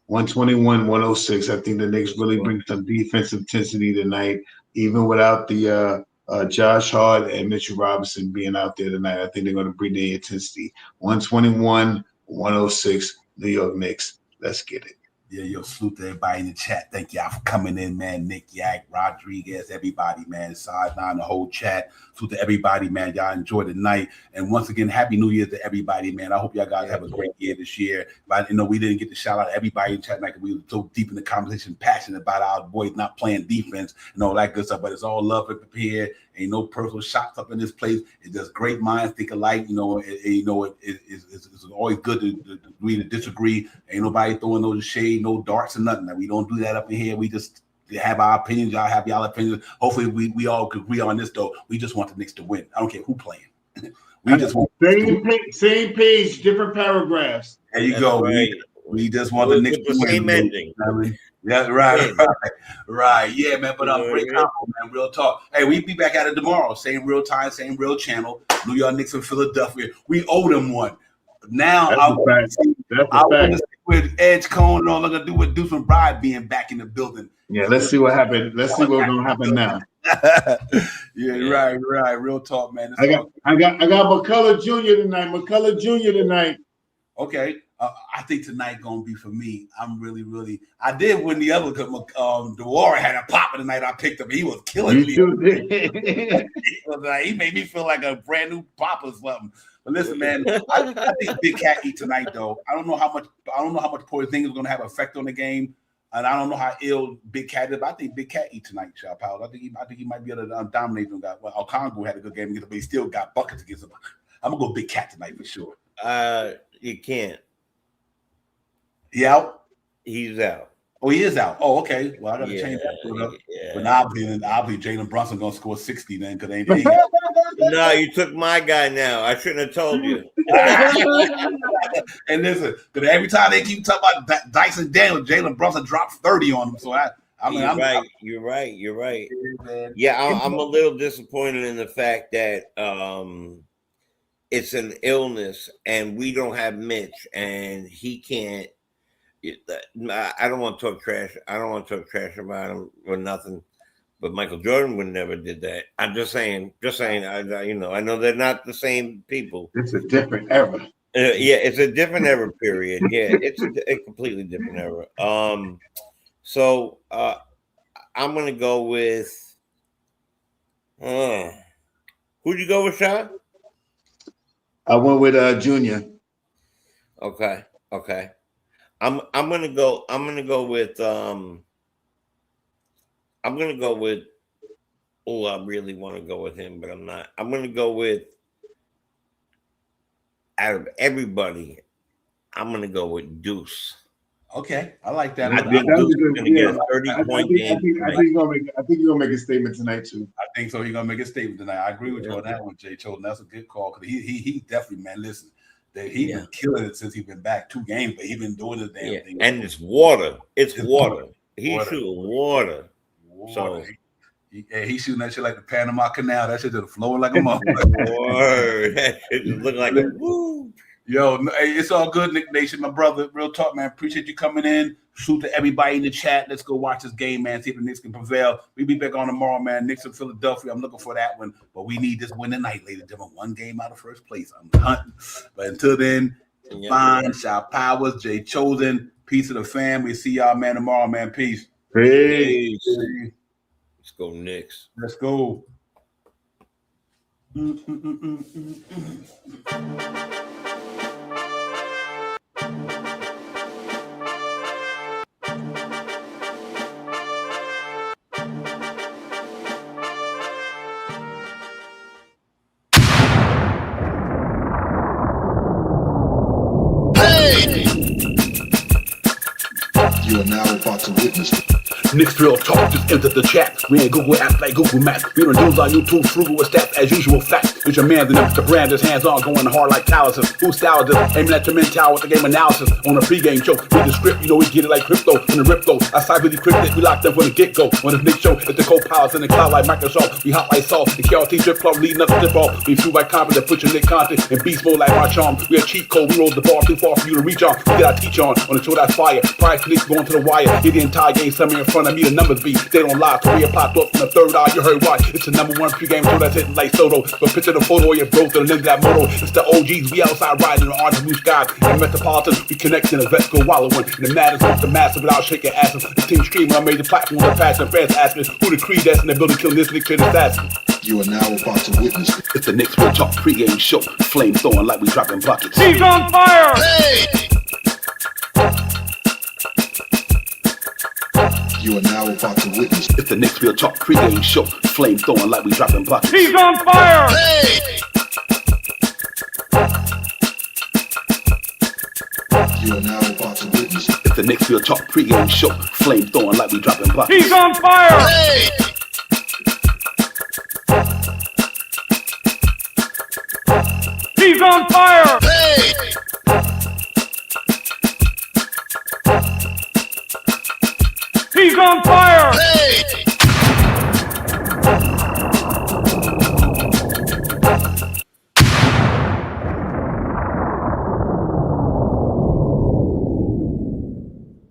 121-106. I think the Knicks really bring some defensive intensity tonight, even without the Josh Hart and Mitchell Robinson being out there tonight. I think they're going to bring the intensity. 121-106, New York Knicks. Let's get it. Yeah, salute to everybody in the chat. Thank y'all for coming in, man. Nick, Yak, Rodriguez, everybody, man. Sideline, the whole chat. Salute to everybody, man. Y'all enjoy the night. And once again, Happy New Year to everybody, man. I hope y'all guys have a great year this year. But we didn't get to shout out everybody in chat tonight because we were so deep in the conversation, passionate about our boys not playing defense and all that good stuff. But it's all love up here. Ain't no personal shots up in this place. It's just great minds think alike. It's always good to agree to disagree. Ain't nobody throwing no shade, no darts or nothing. We don't do that up in here. We just have our opinions. Y'all have y'all opinions. Hopefully we all could agree on this though. We just want the Knicks to win. I don't care who playing. We just want same page, different paragraphs. There you go. Right. We just want the Knicks to win. Same ending. Yeah, right. Yeah, man. But great combo, man. Real talk. Hey, we be back at it tomorrow. Same real time, same real channel. New York Knicks in Philadelphia. We owe them one. Now I want to stick with Edge Cone and all I'm gonna do with Deuce and Bride being back in the building. Yeah, let's see what happened. Let's see what's gonna happen now. Right. Real talk, man. I got McCullough Jr. tonight. Okay. I think tonight gonna be for me. I'm really. I did win the other because DeWara had a popper tonight. I picked him. He was killing me. Sure did. He made me feel like a brand new popper or something. But listen, man, I think Big Cat eat tonight though. I don't know how much Porzingis is gonna have an effect on the game, and I don't know how ill Big Cat is. But I think Big Cat eat tonight, Shop Powell. I think he might be able to dominate them guys. Well, Okongwu had a good game against him, but he still got buckets against him. I'm gonna go Big Cat tonight for sure. You can't. He out? He's out. Oh, he is out. Oh, okay. Well, I gotta change that. But obviously Jalen Brunson gonna score 60 then because they ain't. No, you took my guy now. I shouldn't have told you. And listen, because every time they keep talking about Dyson Daniels, Jalen Brunson dropped 30 on him. So You're right. Yeah, I'm a little disappointed in the fact that it's an illness and we don't have Mitch and he can't. I don't want to talk trash. I don't want to talk trash about him or nothing. But Michael Jordan would never did that. I'm just saying. I know they're not the same people. It's a different era. Yeah, it's a different era period. Yeah, it's a completely different era. So I'm gonna go with. Who'd you go with, Sean? I went with Junior. Okay. I'm gonna go with I really want to go with him, but I'm not. I'm gonna go with out of everybody, I'm gonna go with Deuce. Okay, I like that. I think Deuce is gonna get a 30-point game. I think you're gonna make a statement tonight too. I think so. He's gonna make a statement tonight. I agree with you on that one, Jay Choden. That's a good call because he definitely, man. Listen. He's been killing it since he's been back 2 games, but he's been doing the damn thing. And it's water. It's water. He's shooting water. So he's shooting that shit like the Panama Canal. That shit just flowing like a motherfucker. Word. That shit just looking like a woo. Yo, hey, it's all good, Nick Nation, my brother. Real talk, man. Appreciate you coming in. Shoot to everybody in the chat. Let's go watch this game, man. See if the Knicks can prevail. We'll be back on tomorrow, man. Knicks in Philadelphia. I'm looking for that one. But we need this win tonight, ladies and gentlemen. 1 game out of first place. I'm hunting. But until then, fine. Shout Powers, Jay Chosen. Peace to the fam. We see y'all, man, tomorrow, man. Peace. Peace. Let's go, Knicks. Let's go. You are now about to witness. Knicks real talk, just enter the chat. We ain't Google apps like Google Maps. We don't use our YouTube frugal with stats as usual facts. It's your man, the brand is hands on, going hard like calluses. Who's style just aiming at your mental with the game analysis. On a pregame show, read the script, you know we get it like crypto. On the rip though, I side really cryptic, we locked them from the get go. On this Nick show, it's the co-pilots in the cloud like Microsoft. We hot like salt, the KRT drip club leading up to tip off. We shoot like confident, put your Nick content in beast mode like my charm. We a cheat code, we roll the bar too far for you to reach on. We get our teach on the show that's fire. Price Knicks going to the wire. Get the entire game, somewhere in front of me, the numbers be. They don't lie, career popped up from the third eye, you heard why. It's the #1 pregame show that's hitting like Soto. But picture the photo of your bro to the lens of that moto. It's the OGs, we outside riding the orange blue sky. And Metropolitan, we connect in the vest go wallowing. And the matters off the massive without shaking asses. The team streaming on major platforms and fashion fans asking who the creed that's in the building killing this Nick assassin. You are now about to witness. It's the Knicks Real Talk pregame show. Flame throwing like we dropping buckets. He's on fire! Hey! You are now about to witness. It's the Knicks Real Talk pregame show. Flame throwing like we dropping buckets. He's on fire! Hey! You are now about to witness. It's the Knicks Real Talk pregame show. Flame throwing like we dropping buckets. He's on fire! Hey! He's on fire!